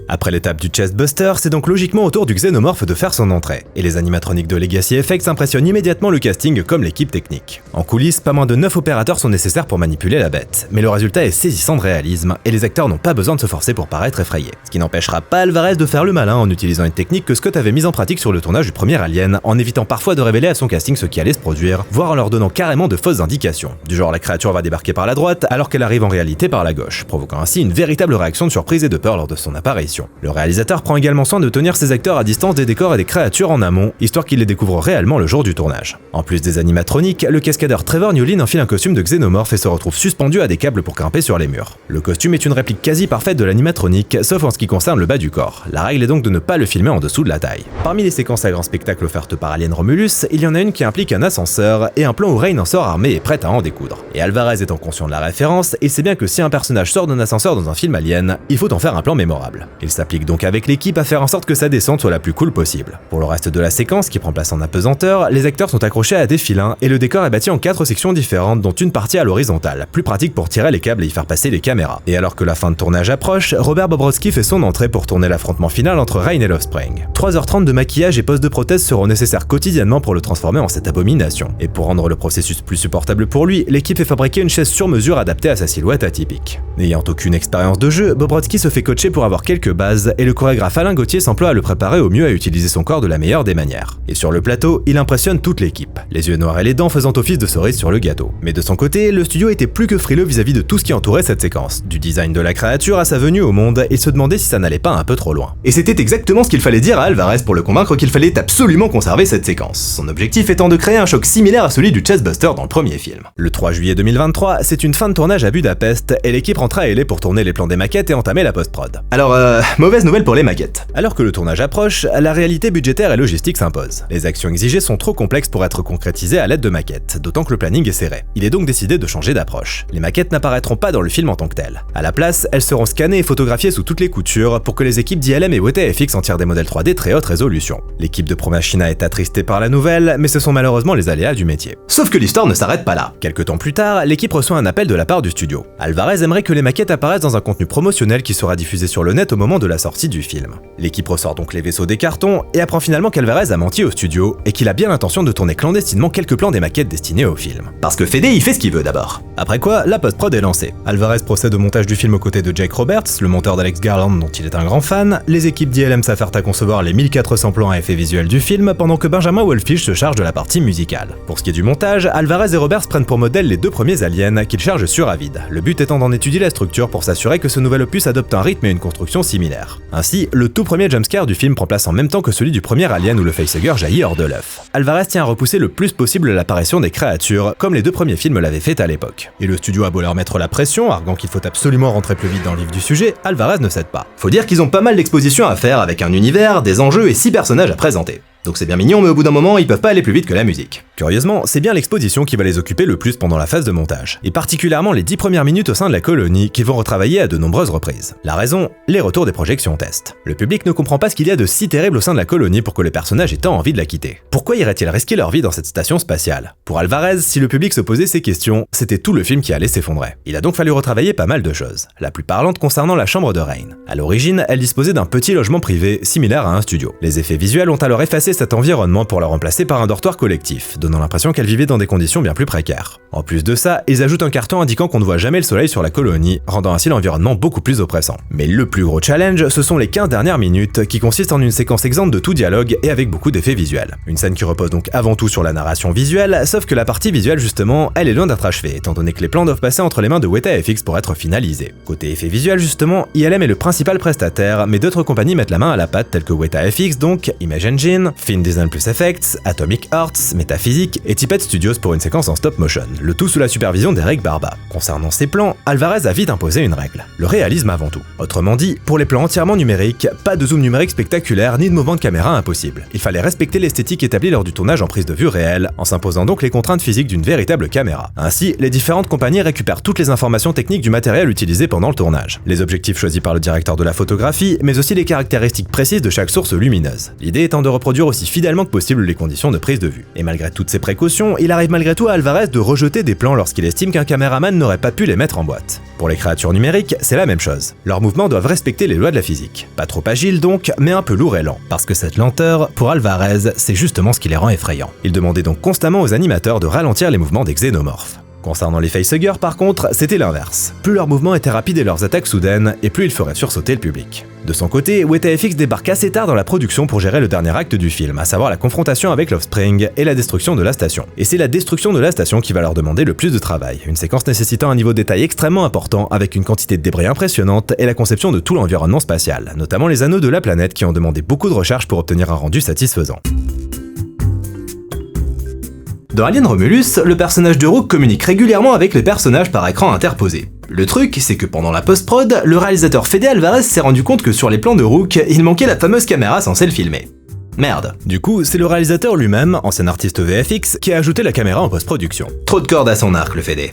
Après l'étape du Chestbuster, c'est donc logiquement au tour du Xénomorphe de faire son entrée, et les animatroniques de Legacy FX impressionnent immédiatement le casting comme l'équipe technique. En coulisses, pas moins de 9 opérateurs sont nécessaires pour manipuler la bête, mais le résultat est saisissant de réalisme, et les acteurs n'ont pas besoin de se forcer pour paraître effrayés. Ce qui n'empêchera pas Alvarez de faire le malin en utilisant une technique que Scott avait mise en pratique sur le tournage du premier Alien, en évitant parfois de révéler à son casting ce qui allait se produire, voire en leur donnant carrément de fausses indications. Du genre la créature va débarquer par la droite, alors qu'elle arrive en réalité par la gauche, provoquant ainsi une véritable réaction de surprise et de peur lors de son apparition. Le réalisateur prend également soin de tenir ses acteurs à distance des décors et des créatures en amont, histoire qu'ils les découvrent réellement le jour du tournage. En plus des animatroniques, le cascadeur Trevor Newlin enfile un costume de xénomorphe et se retrouve suspendu à des câbles pour grimper sur les murs. Le costume est une réplique quasi parfaite de l'animatronique, sauf en ce qui concerne le bas du corps. La règle est donc de ne pas le filmer en dessous de la taille. Parmi les séquences à grand spectacle offertes par Alien Romulus, il y en a une qui implique un ascenseur et un plan où Rain en sort armé et prête à en découdre. Et Alvarez étant conscient de la référence, il sait bien que si un personnage sort d'un ascenseur dans un film Alien, il faut en faire un plan mémorable. Il s'applique donc avec l'équipe à faire en sorte que sa descente soit la plus cool possible. Pour le reste de la séquence, qui prend place en apesanteur, les acteurs sont accrochés à des filins et le décor est bâti en 4 sections différentes, dont une partie à l'horizontale, plus pratique pour tirer les câbles et y faire passer les caméras. Et alors que la fin de tournage approche, Robert Bobrowski fait son entrée pour tourner l'affrontement final entre Rain et l'Offspring. 3h30 de maquillage et pose de prothèses seront nécessaires quotidiennement pour le transformer en cette abomination. Et pour rendre le processus plus supportable pour lui, l'équipe fait fabriquer une chaise sur mesure adaptée à sa silhouette atypique. N'ayant aucune expérience de jeu, Bobrowski se fait coacher pour avoir quelques bases et le chorégraphe Alain Gauthier s'emploie à le préparer au mieux à utiliser son corps de la meilleure des manières. Et sur le plateau, il impressionne toute l'équipe, les yeux noirs et les dents faisant office de cerise sur le gâteau. Mais de son côté, le studio était plus que frileux vis-à-vis de tout ce qui entourait cette séquence. Du design de la créature à sa venue au monde, il se demandait si ça n'allait pas un peu trop loin. Et c'était exactement ce qu'il fallait dire à Alvarez pour le convaincre qu'il fallait absolument conserver cette séquence, son objectif étant de créer un choc similaire à celui du Chestbuster dans le premier film. Le 3 juillet 2023, c'est une fin de tournage à Budapest et l'équipe rentre à LA pour tourner les plans des maquettes et entamer la post-prod. Alors, mauvaise nouvelle pour les maquettes. Alors que le tournage approche, la réalité budgétaire et logistique s'impose. Les actions exigées sont trop complexes pour être concrétisées à l'aide de maquettes, d'autant que le planning est serré. Il est donc décidé de changer d'approche. Les maquettes n'apparaîtront pas dans le film en tant que telles. À la place, elles seront scannées et photographiées sous toutes les coutures pour que les équipes d'ILM et WetaFX en tirent des modèles 3D très haute résolution. L'équipe de Promachina est attristée par la nouvelle, mais ce sont malheureusement les aléas du métier. Sauf que l'histoire ne s'arrête pas là. Quelques temps plus tard, l'équipe reçoit un appel de la part du studio. Alvarez aimerait que les maquettes apparaissent dans un contenu promotionnel qui sera diffusé sur le net au moment de la sortie du film. L'équipe ressort donc les vaisseaux des cartons et apprend finalement qu'Alvarez a menti au studio et qu'il a bien l'intention de tourner clandestinement quelques plans des maquettes destinées au film. Parce que Fede, il fait ce qu'il veut d'abord. Après quoi, la post-prod est lancée. Alvarez procède au montage du film aux côtés de Jake Roberts, le monteur d'Alex Garland dont il est un grand fan. Les équipes d'ILM s'affairent à concevoir les 1400 plans à effets visuels du film pendant que Benjamin Wallfisch se charge de la partie musicale. Pour ce qui est du montage, Alvarez et Roberts prennent pour modèle les 2 premiers aliens qu'ils chargent sur Avid, le but étant d'en étudier la structure pour s'assurer que ce nouvel opus adopte un rythme et une construction similaires. Ainsi, le tout premier jumpscare du film prend place en même temps que celui du premier Alien où le facehugger jaillit hors de l'œuf. Alvarez tient à repousser le plus possible l'apparition des créatures, comme les 2 premiers films l'avaient fait à l'époque. Et le studio a beau leur mettre la pression, arguant qu'il faut absolument rentrer plus vite dans le vif du sujet, Alvarez ne cède pas. Faut dire qu'ils ont pas mal d'expositions à faire avec un univers, des enjeux et 6 personnages à présenter. Donc c'est bien mignon, mais au bout d'un moment, ils peuvent pas aller plus vite que la musique. Curieusement, c'est bien l'exposition qui va les occuper le plus pendant la phase de montage, et particulièrement les 10 premières minutes au sein de la colonie qu'ils vont retravailler à de nombreuses reprises. La raison, les retours des projections test. Le public ne comprend pas ce qu'il y a de si terrible au sein de la colonie pour que les personnages aient tant envie de la quitter. Pourquoi iraient-ils risquer leur vie dans cette station spatiale? Pour Alvarez, si le public se posait ces questions, c'était tout le film qui allait s'effondrer. Il a donc fallu retravailler pas mal de choses, la plus parlante concernant la chambre de Rain. À l'origine, elle disposait d'un petit logement privé, similaire à un studio. Les effets visuels ont alors effacé cet environnement pour la remplacer par un dortoir collectif, donnant l'impression qu'elle vivait dans des conditions bien plus précaires. En plus de ça, ils ajoutent un carton indiquant qu'on ne voit jamais le soleil sur la colonie, rendant ainsi l'environnement beaucoup plus oppressant. Mais le plus gros challenge, ce sont les 15 dernières minutes, qui consistent en une séquence exempte de tout dialogue et avec beaucoup d'effets visuels. Une scène qui repose donc avant tout sur la narration visuelle, sauf que la partie visuelle justement, elle est loin d'être achevée, étant donné que les plans doivent passer entre les mains de WetaFX pour être finalisés. Côté effets visuels justement, ILM est le principal prestataire, mais d'autres compagnies mettent la main à la pâte telles que WetaFX donc, Image Engine, Film Design Plus Effects, Atomic Arts, Metaphysics et Tippett Studios pour une séquence en stop motion, le tout sous la supervision d'Eric Barba. Concernant ces plans, Alvarez a vite imposé une règle, le réalisme avant tout. Autrement dit, pour les plans entièrement numériques, pas de zoom numérique spectaculaire ni de mouvement de caméra impossible. Il fallait respecter l'esthétique établie lors du tournage en prise de vue réelle, en s'imposant donc les contraintes physiques d'une véritable caméra. Ainsi, les différentes compagnies récupèrent toutes les informations techniques du matériel utilisé pendant le tournage, les objectifs choisis par le directeur de la photographie, mais aussi les caractéristiques précises de chaque source lumineuse. L'idée étant de reproduire aussi fidèlement que possible les conditions de prise de vue. Et malgré toutes ces précautions, il arrive malgré tout à Alvarez de rejeter des plans lorsqu'il estime qu'un caméraman n'aurait pas pu les mettre en boîte. Pour les créatures numériques, c'est la même chose. Leurs mouvements doivent respecter les lois de la physique. Pas trop agiles donc, mais un peu lourd et lent. Parce que cette lenteur, pour Alvarez, c'est justement ce qui les rend effrayants. Il demandait donc constamment aux animateurs de ralentir les mouvements des xénomorphes. Concernant les facehuggers par contre, c'était l'inverse. Plus leurs mouvements étaient rapides et leurs attaques soudaines, et plus ils feraient sursauter le public. De son côté, WetaFX débarque assez tard dans la production pour gérer le dernier acte du film, à savoir la confrontation avec l'Offspring et la destruction de la station. Et c'est la destruction de la station qui va leur demander le plus de travail, une séquence nécessitant un niveau de détail extrêmement important, avec une quantité de débris impressionnante et la conception de tout l'environnement spatial, notamment les anneaux de la planète qui ont demandé beaucoup de recherche pour obtenir un rendu satisfaisant. Dans Alien Romulus, le personnage de Rook communique régulièrement avec les personnages par écran interposé. Le truc, c'est que pendant la post-prod, le réalisateur Fede Alvarez s'est rendu compte que sur les plans de Rook, il manquait la fameuse caméra censée le filmer. Merde. Du coup, c'est le réalisateur lui-même, ancien artiste VFX, qui a ajouté la caméra en post-production. Trop de cordes à son arc, le Fede.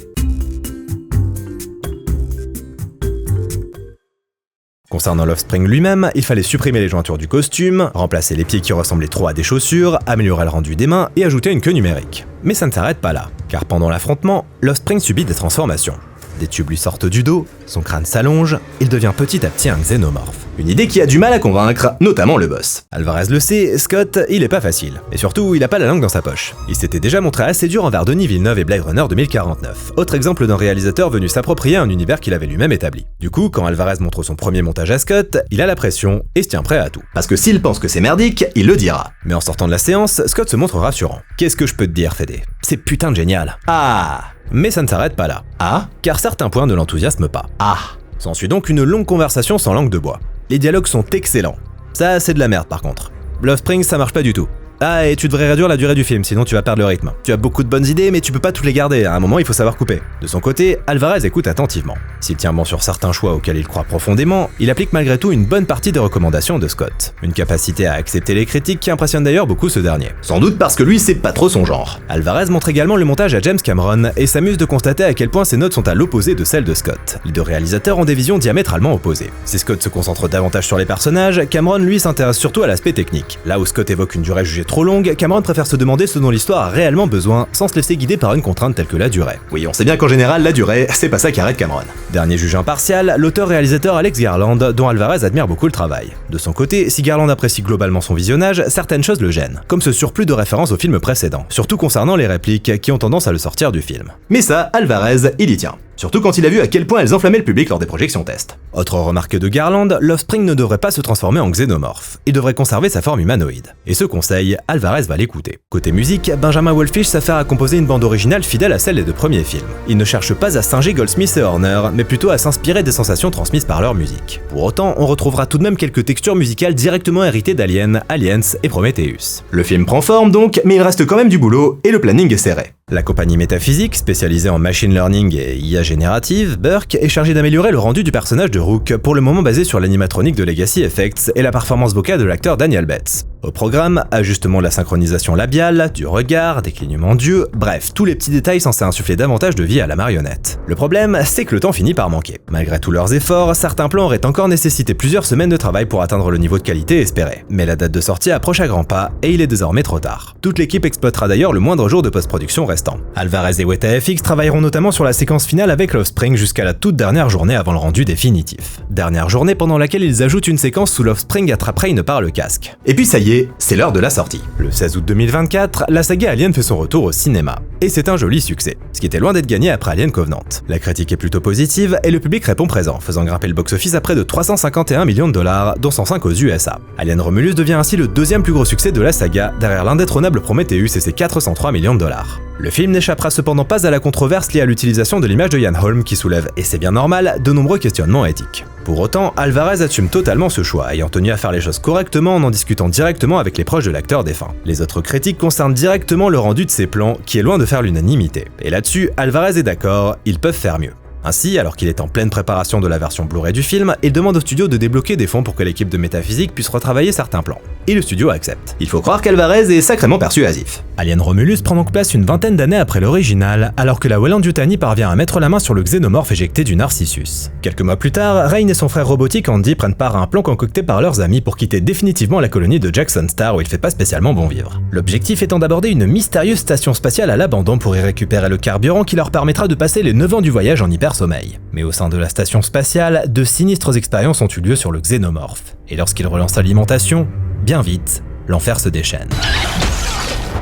Concernant l'Offspring lui-même, il fallait supprimer les jointures du costume, remplacer les pieds qui ressemblaient trop à des chaussures, améliorer le rendu des mains et ajouter une queue numérique. Mais ça ne s'arrête pas là, car pendant l'affrontement, l'Offspring subit des transformations. Des tubes lui sortent du dos, son crâne s'allonge, il devient petit à petit un xénomorphe. Une idée qui a du mal à convaincre, notamment le boss. Alvarez le sait, Scott, il est pas facile. Et surtout, il a pas la langue dans sa poche. Il s'était déjà montré assez dur envers Denis Villeneuve et Blade Runner 2049. Autre exemple d'un réalisateur venu s'approprier un univers qu'il avait lui-même établi. Du coup, quand Alvarez montre son premier montage à Scott, il a la pression et se tient prêt à tout. Parce que s'il pense que c'est merdique, il le dira. Mais en sortant de la séance, Scott se montre rassurant. Qu'est-ce que je peux te dire, Fédé? C'est putain de génial. Ah. Mais ça ne s'arrête pas là. Ah. Car certains points ne l'enthousiasment pas. Ah. S'ensuit donc une longue conversation sans langue de bois. Les dialogues sont excellents. Ça, c'est de la merde par contre. L'Offspring, ça marche pas du tout. Ah, et tu devrais réduire la durée du film, sinon tu vas perdre le rythme. Tu as beaucoup de bonnes idées, mais tu peux pas toutes les garder, à un moment il faut savoir couper. De son côté, Alvarez écoute attentivement. S'il tient bon sur certains choix auxquels il croit profondément, il applique malgré tout une bonne partie des recommandations de Scott. Une capacité à accepter les critiques qui impressionne d'ailleurs beaucoup ce dernier. Sans doute parce que lui, c'est pas trop son genre. Alvarez montre également le montage à James Cameron et s'amuse de constater à quel point ses notes sont à l'opposé de celles de Scott. Les deux réalisateurs ont des visions diamétralement opposées. Si Scott se concentre davantage sur les personnages, Cameron lui s'intéresse surtout à l'aspect technique. Là où Scott évoque une durée jugée trop longue, Cameron préfère se demander ce dont l'histoire a réellement besoin sans se laisser guider par une contrainte telle que la durée. Oui, on sait bien qu'en général, la durée, c'est pas ça qui arrête Cameron. Dernier juge impartial, l'auteur-réalisateur Alex Garland, dont Alvarez admire beaucoup le travail. De son côté, si Garland apprécie globalement son visionnage, certaines choses le gênent, comme ce surplus de références au film précédent, surtout concernant les répliques qui ont tendance à le sortir du film. Mais ça, Alvarez, il y tient. Surtout quand il a vu à quel point elles enflammaient le public lors des projections test. Autre remarque de Garland, l'Offspring ne devrait pas se transformer en xénomorphe, il devrait conserver sa forme humanoïde. Et ce conseil, Alvarez va l'écouter. Côté musique, Benjamin Wallfisch s'affaire à composer une bande originale fidèle à celle des deux premiers films. Il ne cherche pas à singer Goldsmith et Horner, mais plutôt à s'inspirer des sensations transmises par leur musique. Pour autant, on retrouvera tout de même quelques textures musicales directement héritées d'Alien, Aliens et Prometheus. Le film prend forme donc, mais il reste quand même du boulot et le planning est serré. La compagnie Métaphysique, spécialisée en machine learning et IA générative, Burke, est chargée d'améliorer le rendu du personnage de Rook, pour le moment basé sur l'animatronique de Legacy Effects et la performance vocale de l'acteur Daniel Betts. Au programme, ajustement de la synchronisation labiale, du regard, des clignements d'yeux, bref, tous les petits détails censés insuffler davantage de vie à la marionnette. Le problème, c'est que le temps finit par manquer. Malgré tous leurs efforts, certains plans auraient encore nécessité plusieurs semaines de travail pour atteindre le niveau de qualité espéré. Mais la date de sortie approche à grands pas et il est désormais trop tard. Toute l'équipe exploitera d'ailleurs le moindre jour de post-production restant. Alvarez et Weta FX travailleront notamment sur la séquence finale avec l'Offspring jusqu'à la toute dernière journée avant le rendu définitif. Dernière journée pendant laquelle ils ajoutent une séquence où l'Offspring attraperait une par le casque. Et puis ça y est, c'est l'heure de la sortie. Le 16 août 2024, la saga Alien fait son retour au cinéma. Et c'est un joli succès, ce qui était loin d'être gagné après Alien Covenant. La critique est plutôt positive et le public répond présent, faisant grimper le box-office à près de 351 millions de dollars, dont 105 aux USA. Alien Romulus devient ainsi le deuxième plus gros succès de la saga, derrière l'indétrônable Prometheus et ses 403 millions de dollars. Le film n'échappera cependant pas à la controverse liée à l'utilisation de l'image de Ian Holm qui soulève, et c'est bien normal, de nombreux questionnements éthiques. Pour autant, Alvarez assume totalement ce choix, ayant tenu à faire les choses correctement en discutant directement avec les proches de l'acteur défunt. Les autres critiques concernent directement le rendu de ses plans, qui est loin de faire l'unanimité. Et là-dessus, Alvarez est d'accord, ils peuvent faire mieux. Ainsi, alors qu'il est en pleine préparation de la version Blu-ray du film, il demande au studio de débloquer des fonds pour que l'équipe de Métaphysique puisse retravailler certains plans. Et le studio accepte. Il faut croire qu'Alvarez est sacrément persuasif. Alien Romulus prend donc place une vingtaine d'années après l'original, alors que la Weyland-Yutani parvient à mettre la main sur le xénomorphe éjecté du Narcissus. Quelques mois plus tard, Rain et son frère robotique Andy prennent part à un plan concocté par leurs amis pour quitter définitivement la colonie de Jackson Star où il fait pas spécialement bon vivre. L'objectif étant d'aborder une mystérieuse station spatiale à l'abandon pour y récupérer le carburant qui leur permettra de passer les 9 ans du voyage en hypersommeil. Mais au sein de la station spatiale, de sinistres expériences ont eu lieu sur le xénomorphe. Et lorsqu'il relance l'alimentation, bien vite, l'enfer se déchaîne.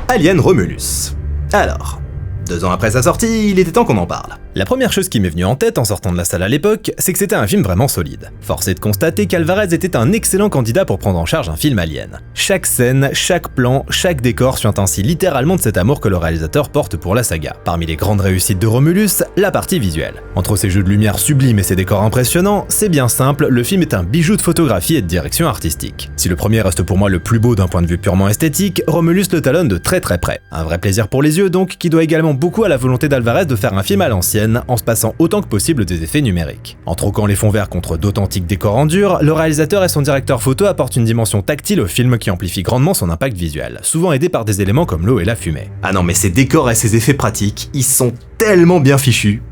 Alien Romulus. Alors, 2 ans après sa sortie, il était temps qu'on en parle. La première chose qui m'est venue en tête en sortant de la salle à l'époque, c'est que c'était un film vraiment solide. Force est de constater qu'Alvarez était un excellent candidat pour prendre en charge un film Alien. Chaque scène, chaque plan, chaque décor suint ainsi littéralement de cet amour que le réalisateur porte pour la saga. Parmi les grandes réussites de Romulus, la partie visuelle. Entre ses jeux de lumière sublimes et ses décors impressionnants, c'est bien simple, le film est un bijou de photographie et de direction artistique. Si le premier reste pour moi le plus beau d'un point de vue purement esthétique, Romulus le talonne de très près. Un vrai plaisir pour les yeux donc, qui doit également beaucoup à la volonté d'Alvarez de faire un film à l'ancienne, en se passant autant que possible des effets numériques. En troquant les fonds verts contre d'authentiques décors en dur, le réalisateur et son directeur photo apportent une dimension tactile au film qui amplifie grandement son impact visuel, souvent aidé par des éléments comme l'eau et la fumée. Ah non mais ces décors et ces effets pratiques, ils sont tellement bien fichus.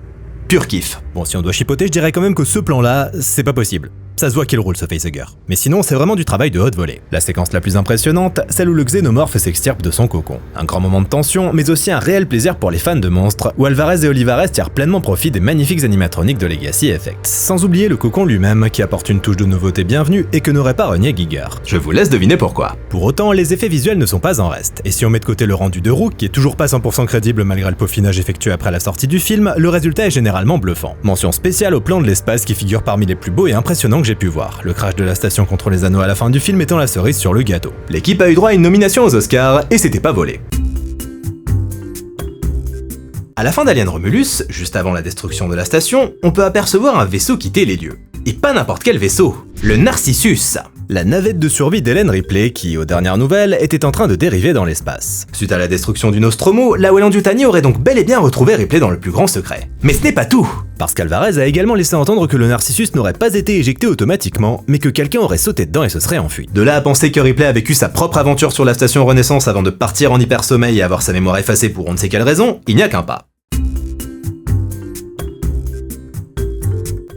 Pur kiff. Bon, si on doit chipoter, je dirais quand même que ce plan-là, c'est pas possible. Ça se voit qu'il roule ce facehugger. Mais sinon, c'est vraiment du travail de haute volée. La séquence la plus impressionnante, celle où le xénomorphe s'extirpe de son cocon. Un grand moment de tension, mais aussi un réel plaisir pour les fans de monstres, où Alvarez et Olivares tirent pleinement profit des magnifiques animatroniques de Legacy Effects. Sans oublier le cocon lui-même, qui apporte une touche de nouveauté bienvenue et que n'aurait pas renié Giger. Je vous laisse deviner pourquoi. Pour autant, les effets visuels ne sont pas en reste, et si on met de côté le rendu de Rook, qui est toujours pas 100% crédible malgré le peaufinage effectué après la sortie du film, le résultat est généralement bluffant. Mention spéciale au plan de l'espace qui figure parmi les plus beaux et impressionnants que j'ai pu voir, le crash de la station contre les anneaux à la fin du film étant la cerise sur le gâteau. L'équipe a eu droit à une nomination aux Oscars, et c'était pas volé. À la fin d'Alien Romulus, juste avant la destruction de la station, on peut apercevoir un vaisseau quitter les lieux. Et pas n'importe quel vaisseau, le Narcissus. La navette de survie d'Ellen Ripley qui, aux dernières nouvelles, était en train de dériver dans l'espace. Suite à la destruction du Nostromo, la Weyland-Yutani aurait donc bel et bien retrouvé Ripley dans le plus grand secret. Mais ce n'est pas tout. Parce qu'Alvarez a également laissé entendre que le Narcissus n'aurait pas été éjecté automatiquement, mais que quelqu'un aurait sauté dedans et se serait enfui. De là à penser que Ripley a vécu sa propre aventure sur la station Renaissance avant de partir en hypersommeil et avoir sa mémoire effacée pour on ne sait quelle raison, il n'y a qu'un pas.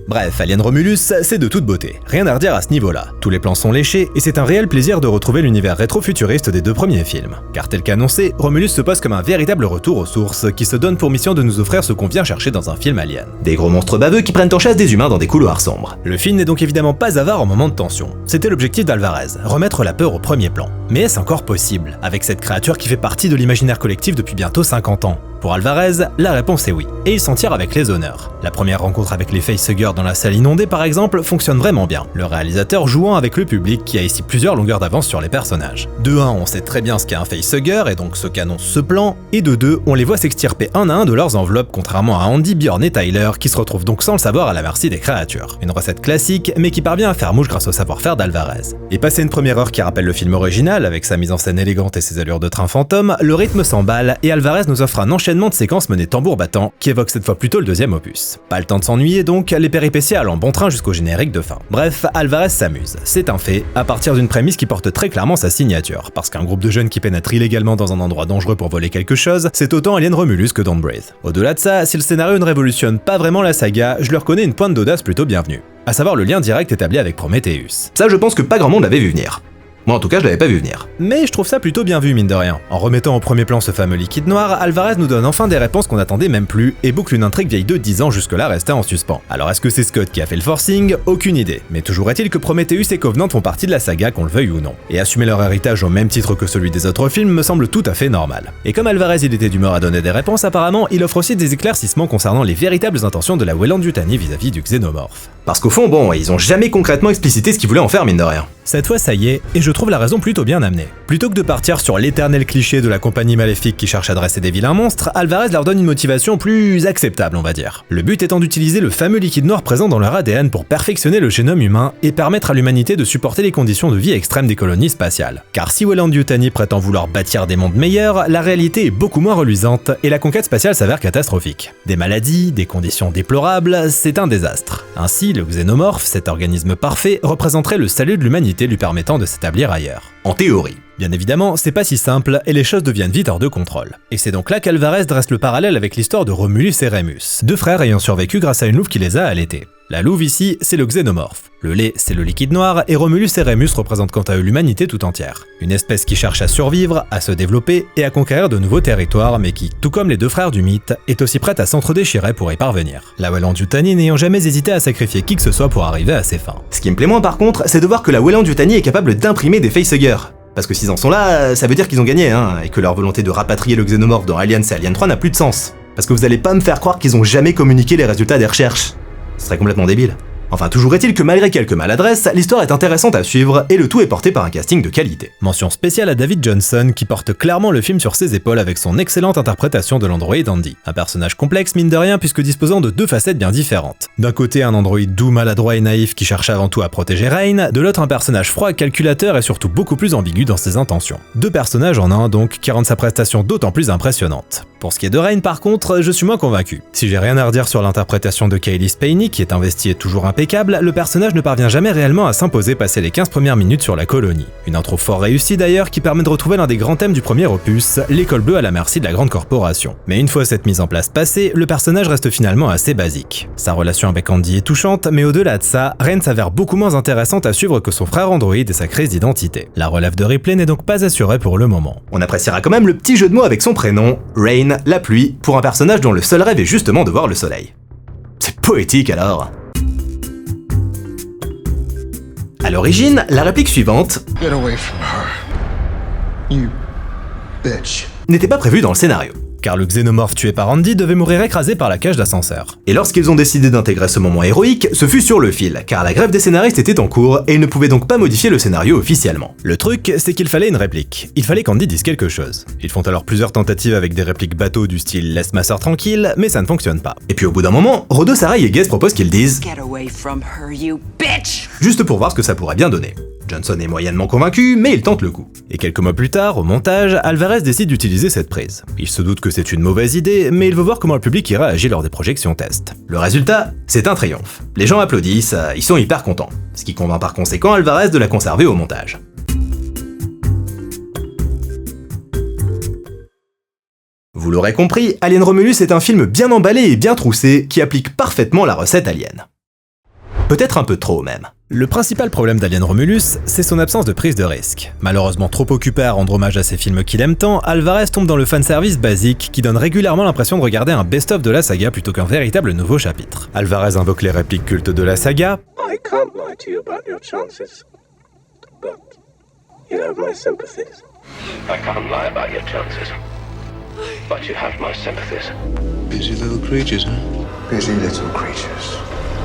Bref, Alien Romulus, c'est de toute beauté. Rien à redire à ce niveau-là. Tous les plans sont léchés, et c'est un réel plaisir de retrouver l'univers rétro-futuriste des deux premiers films. Car tel qu'annoncé, Romulus se pose comme un véritable retour aux sources, qui se donne pour mission de nous offrir ce qu'on vient chercher dans un film Alien. Des gros monstres baveux qui prennent en chasse des humains dans des couloirs sombres. Le film n'est donc évidemment pas avare en moment de tension. C'était l'objectif d'Alvarez, remettre la peur au premier plan. Mais est-ce encore possible, avec cette créature qui fait partie de l'imaginaire collectif depuis bientôt 50 ans? Pour Alvarez, la réponse est oui, et il s'en tire avec les honneurs. La première rencontre avec les facehuggers dans la salle inondée par exemple fonctionne vraiment bien, le réalisateur jouant avec le public qui a ici plusieurs longueurs d'avance sur les personnages. De 1, on sait très bien ce qu'est un facehugger et donc ce qu'annonce ce plan, et de 2, on les voit s'extirper un à un de leurs enveloppes contrairement à Andy, Bjorn et Tyler qui se retrouvent donc sans le savoir à la merci des créatures. Une recette classique mais qui parvient à faire mouche grâce au savoir-faire d'Alvarez. Et passé une première heure qui rappelle le film original avec sa mise en scène élégante et ses allures de train fantôme, le rythme s'emballe et Alvarez nous offre un enchaînement de séquences menées tambour battant qui évoque cette fois plutôt le deuxième opus. Pas le temps de s'ennuyer donc, les péripéties allant bon train jusqu'au générique de fin. Bref, Alvarez s'amuse, c'est un fait, à partir d'une prémisse qui porte très clairement sa signature, parce qu'un groupe de jeunes qui pénètrent illégalement dans un endroit dangereux pour voler quelque chose, c'est autant Alien Romulus que Don't Breathe. Au-delà de ça, si le scénario ne révolutionne pas vraiment la saga, je lui reconnais une pointe d'audace plutôt bienvenue, à savoir le lien direct établi avec Prometheus. Ça je pense que pas grand monde l'avait vu venir. Moi en tout cas je l'avais pas vu venir. Mais je trouve ça plutôt bien vu mine de rien. En remettant au premier plan ce fameux liquide noir, Alvarez nous donne enfin des réponses qu'on n'attendait même plus et boucle une intrigue vieille de 10 ans jusque-là restée en suspens. Alors est-ce que c'est Scott qui a fait le forcing? Aucune idée. Mais toujours est-il que Prometheus et Covenant font partie de la saga qu'on le veuille ou non. Et assumer leur héritage au même titre que celui des autres films me semble tout à fait normal. Et comme Alvarez il était d'humeur à donner des réponses apparemment, il offre aussi des éclaircissements concernant les véritables intentions de la Weyland-Yutani vis-à-vis du xénomorphe. Parce qu'au fond, bon, ils ont jamais concrètement explicité ce qu'ils voulaient en faire mine de rien. Cette fois ça y est, et je trouve la raison plutôt bien amenée. Plutôt que de partir sur l'éternel cliché de la compagnie maléfique qui cherche à dresser des vilains monstres, Alvarez leur donne une motivation plus acceptable on va dire. Le but étant d'utiliser le fameux liquide noir présent dans leur ADN pour perfectionner le génome humain et permettre à l'humanité de supporter les conditions de vie extrêmes des colonies spatiales. Car si Weyland-Yutani prétend vouloir bâtir des mondes meilleurs, la réalité est beaucoup moins reluisante et la conquête spatiale s'avère catastrophique. Des maladies, des conditions déplorables, c'est un désastre. Ainsi, le xénomorphe, cet organisme parfait, représenterait le salut de l'humanité lui permettant de s'établir ailleurs. En théorie. Bien évidemment, c'est pas si simple et les choses deviennent vite hors de contrôle. Et c'est donc là qu'Alvarez dresse le parallèle avec l'histoire de Romulus et Remus, deux frères ayant survécu grâce à une louve qui les a allaités. La louve ici, c'est le xénomorphe. Le lait, c'est le liquide noir, et Romulus et Remus représentent quant à eux l'humanité tout entière. Une espèce qui cherche à survivre, à se développer et à conquérir de nouveaux territoires, mais qui, tout comme les deux frères du mythe, est aussi prête à s'entre-déchirer pour y parvenir. La Weyland-Yutani n'ayant jamais hésité à sacrifier qui que ce soit pour arriver à ses fins. Ce qui me plaît moins par contre, c'est de voir que la Weyland-Yutani est capable d'imprimer des facehuggers. Parce que s'ils en sont là, ça veut dire qu'ils ont gagné, hein, et que leur volonté de rapatrier le xénomorphe dans Aliens et Alien 3 n'a plus de sens. Parce que vous allez pas me faire croire qu'ils ont jamais communiqué les résultats des recherches. Ce serait complètement débile. Enfin, toujours est-il que malgré quelques maladresses, l'histoire est intéressante à suivre et le tout est porté par un casting de qualité. Mention spéciale à David Johnson qui porte clairement le film sur ses épaules avec son excellente interprétation de l'androïde Andy. Un personnage complexe mine de rien puisque disposant de deux facettes bien différentes. D'un côté un androïde doux, maladroit et naïf qui cherche avant tout à protéger Rain, de l'autre un personnage froid, calculateur et surtout beaucoup plus ambigu dans ses intentions. Deux personnages en un donc qui rendent sa prestation d'autant plus impressionnante. Pour ce qui est de Rain par contre, je suis moins convaincu. Si j'ai rien à redire sur l'interprétation de Kaylee Spaeny qui est investie et toujours impeccable, impeccable, le personnage ne parvient jamais réellement à s'imposer passer les 15 premières minutes sur la colonie. Une intro fort réussie d'ailleurs qui permet de retrouver l'un des grands thèmes du premier opus, l'école bleue à la merci de la grande corporation. Mais une fois cette mise en place passée, le personnage reste finalement assez basique. Sa relation avec Andy est touchante, mais au-delà de ça, Rain s'avère beaucoup moins intéressante à suivre que son frère Android et sa crise d'identité. La relève de Ripley n'est donc pas assurée pour le moment. On appréciera quand même le petit jeu de mots avec son prénom, Rain, la pluie, pour un personnage dont le seul rêve est justement de voir le soleil. C'est poétique alors. À l'origine, la réplique suivante Get away from her. You bitch. n'était pas prévue dans le scénario. Car le xénomorphe tué par Andy devait mourir écrasé par la cage d'ascenseur. Et lorsqu'ils ont décidé d'intégrer ce moment héroïque, ce fut sur le fil, car la grève des scénaristes était en cours et ils ne pouvaient donc pas modifier le scénario officiellement. Le truc, c'est qu'il fallait une réplique. Il fallait qu'Andy dise quelque chose. Ils font alors plusieurs tentatives avec des répliques bateaux du style « laisse ma sœur tranquille », mais ça ne fonctionne pas. Et puis au bout d'un moment, Rodo, Sarah et Guest proposent qu'ils disent Get away from her, you bitch! juste pour voir ce que ça pourrait bien donner. Johnson est moyennement convaincu, mais il tente le coup. Et quelques mois plus tard, au montage, Alvarez décide d'utiliser cette prise. Il se doute que c'est une mauvaise idée, mais il veut voir comment le public y réagit lors des projections tests. Le résultat, c'est un triomphe. Les gens applaudissent, ils sont hyper contents. Ce qui convainc par conséquent Alvarez de la conserver au montage. Vous l'aurez compris, Alien Romulus est un film bien emballé et bien troussé qui applique parfaitement la recette Alien. Peut-être un peu trop même. Le principal problème d'Alien Romulus, c'est son absence de prise de risque. Malheureusement trop occupé à rendre hommage à ses films qu'il aime tant, Alvarez tombe dans le fanservice basique qui donne régulièrement l'impression de regarder un best-of de la saga plutôt qu'un véritable nouveau chapitre. Alvarez invoque les répliques cultes de la saga, I can't lie to you about your chances, but you have my sympathies. I can't lie about your chances, but you have my sympathies. Busy little creatures, huh? Busy little creatures.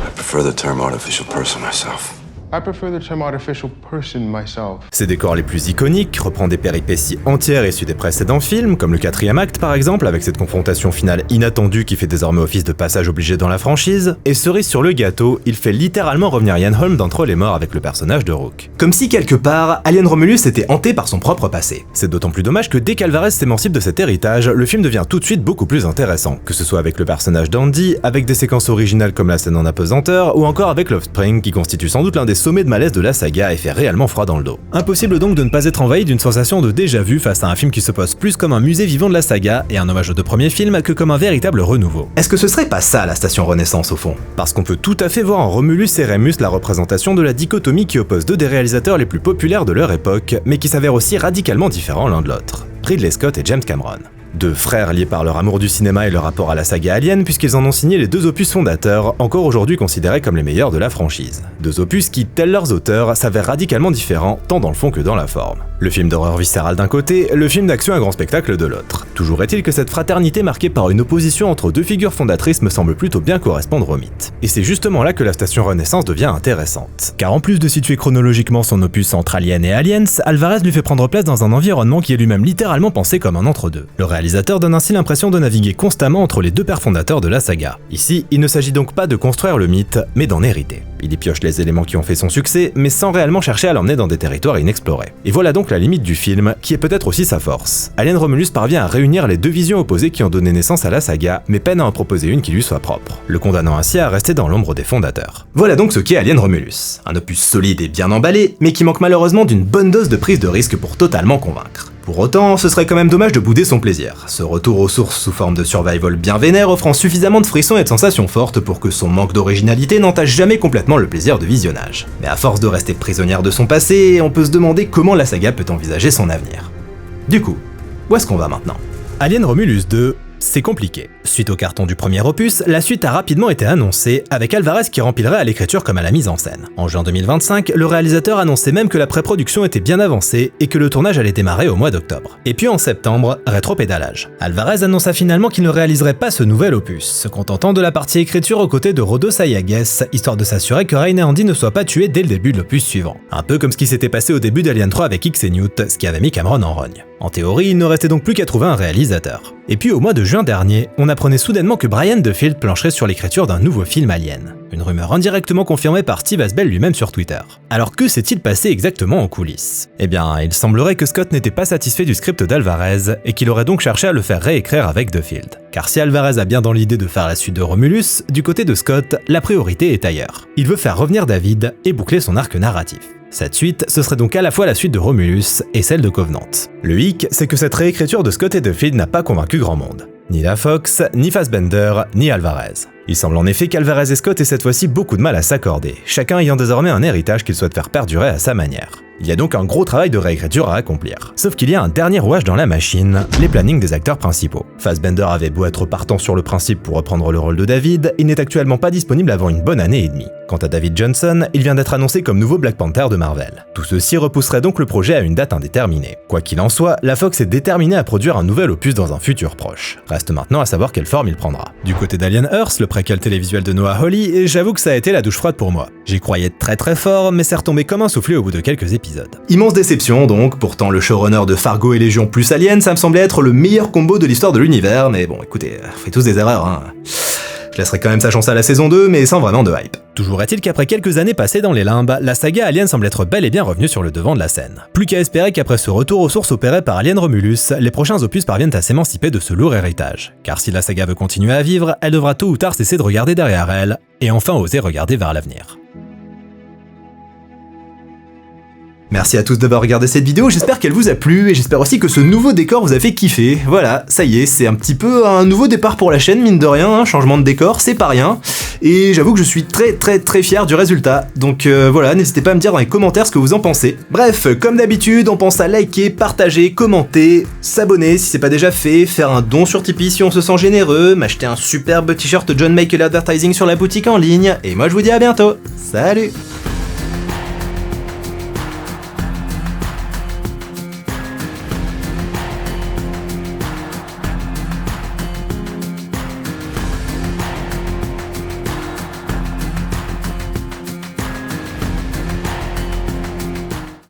I prefer the term artificial person myself. I prefer the term artificial person myself. ses décors les plus iconiques, reprend des péripéties entières issues des précédents films, comme le 4e acte par exemple, avec cette confrontation finale inattendue qui fait désormais office de passage obligé dans la franchise, et cerise sur le gâteau, il fait littéralement revenir Ian Holm d'entre les morts avec le personnage de Rook. Comme si quelque part, Alien Romulus était hanté par son propre passé. C'est d'autant plus dommage que dès qu'Alvarez s'émancipe de cet héritage, le film devient tout de suite beaucoup plus intéressant, que ce soit avec le personnage d'Andy, avec des séquences originales comme la scène en apesanteur, ou encore avec l'Offspring qui constitue sans doute l'un des sommets de malaise de la saga et fait réellement froid dans le dos. Impossible donc de ne pas être envahi d'une sensation de déjà-vu face à un film qui se pose plus comme un musée vivant de la saga et un hommage aux deux premiers films que comme un véritable renouveau. Est-ce que ce serait pas ça la station Renaissance au fond? Parce qu'on peut tout à fait voir en Romulus et Remus la représentation de la dichotomie qui oppose deux des réalisateurs les plus populaires de leur époque, mais qui s'avèrent aussi radicalement différents l'un de l'autre. Ridley Scott et James Cameron. Deux frères liés par leur amour du cinéma et leur rapport à la saga Alien puisqu'ils en ont signé les deux opus fondateurs, encore aujourd'hui considérés comme les meilleurs de la franchise. Deux opus qui, tels leurs auteurs, s'avèrent radicalement différents tant dans le fond que dans la forme. Le film d'horreur viscérale d'un côté, le film d'action à grand spectacle de l'autre. Toujours est-il que cette fraternité marquée par une opposition entre deux figures fondatrices me semble plutôt bien correspondre au mythe. Et c'est justement là que la station Renaissance devient intéressante. Car en plus de situer chronologiquement son opus entre Alien et Aliens, Alvarez lui fait prendre place dans un environnement qui est lui-même littéralement pensé comme un entre-deux. Le réalisateur donne ainsi l'impression de naviguer constamment entre les deux pères fondateurs de la saga. Ici, il ne s'agit donc pas de construire le mythe, mais d'en hériter. Il y pioche les éléments qui ont fait son succès, mais sans réellement chercher à l'emmener dans des territoires inexplorés. Et voilà donc la limite du film, qui est peut-être aussi sa force. Alien Romulus parvient à réunir les deux visions opposées qui ont donné naissance à la saga, mais peine à en proposer une qui lui soit propre, le condamnant ainsi à rester dans l'ombre des fondateurs. Voilà donc ce qu'est Alien Romulus. Un opus solide et bien emballé, mais qui manque malheureusement d'une bonne dose de prise de risque pour totalement convaincre. Pour autant, ce serait quand même dommage de bouder son plaisir. Ce retour aux sources sous forme de survival bien vénère offrant suffisamment de frissons et de sensations fortes pour que son manque d'originalité n'entache jamais complètement le plaisir de visionnage. Mais à force de rester prisonnière de son passé, on peut se demander comment la saga peut envisager son avenir. Du coup, où est-ce qu'on va maintenant? Alien Romulus 2, c'est compliqué. Suite au carton du premier opus, la suite a rapidement été annoncée, avec Alvarez qui remplirait à l'écriture comme à la mise en scène. En juin 2025, le réalisateur annonçait même que la pré-production était bien avancée et que le tournage allait démarrer au mois d'octobre. Et puis en septembre, rétropédalage. Alvarez annonça finalement qu'il ne réaliserait pas ce nouvel opus, se contentant de la partie écriture aux côtés de Rodo Sayagues, histoire de s'assurer que Rain et Andy ne soient pas tués dès le début de l'opus suivant. Un peu comme ce qui s'était passé au début d'Alien 3 avec X et Newt, ce qui avait mis Cameron en rogne. En théorie, il ne restait donc plus qu'à trouver un réalisateur. Et puis au mois de juin dernier, on apprenait soudainement que Brian De Field plancherait sur l'écriture d'un nouveau film Alien. Une rumeur indirectement confirmée par Steve Asbell lui-même sur Twitter. Alors que s'est-il passé exactement en coulisses? Eh bien, il semblerait que Scott n'était pas satisfait du script d'Alvarez et qu'il aurait donc cherché à le faire réécrire avec De Field. Car si Alvarez a bien dans l'idée de faire la suite de Romulus, du côté de Scott, la priorité est ailleurs. Il veut faire revenir David et boucler son arc narratif. Cette suite, ce serait donc à la fois la suite de Romulus et celle de Covenant. Le hic, c'est que cette réécriture de Scott et de Field n'a pas convaincu grand monde. Ni la Fox, ni Fassbender, ni Alvarez. Il semble en effet qu'Alvarez et Scott aient cette fois-ci beaucoup de mal à s'accorder, chacun ayant désormais un héritage qu'il souhaite faire perdurer à sa manière. Il y a donc un gros travail de réécriture à accomplir. Sauf qu'il y a un dernier rouage dans la machine, les plannings des acteurs principaux. Fassbender avait beau être partant sur le principe pour reprendre le rôle de David, il n'est actuellement pas disponible avant une bonne année et demie. Quant à David Johnson, il vient d'être annoncé comme nouveau Black Panther de Marvel. Tout ceci repousserait donc le projet à une date indéterminée. Quoi qu'il en soit, la Fox est déterminée à produire un nouvel opus dans un futur proche. Reste maintenant à savoir quelle forme il prendra. Du côté d'Alien Earth, le préquel télévisuel de Noah Hawley, j'avoue que ça a été la douche froide pour moi. J'y croyais très fort, mais c'est retombé comme un soufflé au bout de quelques épisodes. Immense déception donc, pourtant le showrunner de Fargo et Légion plus Alien, ça me semblait être le meilleur combo de l'histoire de l'univers, mais bon écoutez, on fait tous des erreurs hein. Je laisserai quand même sa chance à la saison 2, mais sans vraiment de hype. Toujours est-il qu'après quelques années passées dans les limbes, la saga Alien semble être bel et bien revenue sur le devant de la scène. Plus qu'à espérer qu'après ce retour aux sources opéré par Alien Romulus, les prochains opus parviennent à s'émanciper de ce lourd héritage. Car si la saga veut continuer à vivre, elle devra tôt ou tard cesser de regarder derrière elle, et enfin oser regarder vers l'avenir. Merci à tous d'avoir regardé cette vidéo, j'espère qu'elle vous a plu et j'espère aussi que ce nouveau décor vous a fait kiffer. Voilà, ça y est, c'est un petit peu un nouveau départ pour la chaîne, mine de rien, hein, changement de décor, c'est pas rien. Et j'avoue que je suis très fier du résultat. Donc voilà, n'hésitez pas à me dire dans les commentaires ce que vous en pensez. Bref, comme d'habitude, on pense à liker, partager, commenter, s'abonner si c'est pas déjà fait, faire un don sur Tipeee si on se sent généreux, m'acheter un superbe t-shirt John Michael Advertising sur la boutique en ligne, et moi je vous dis à bientôt. Salut!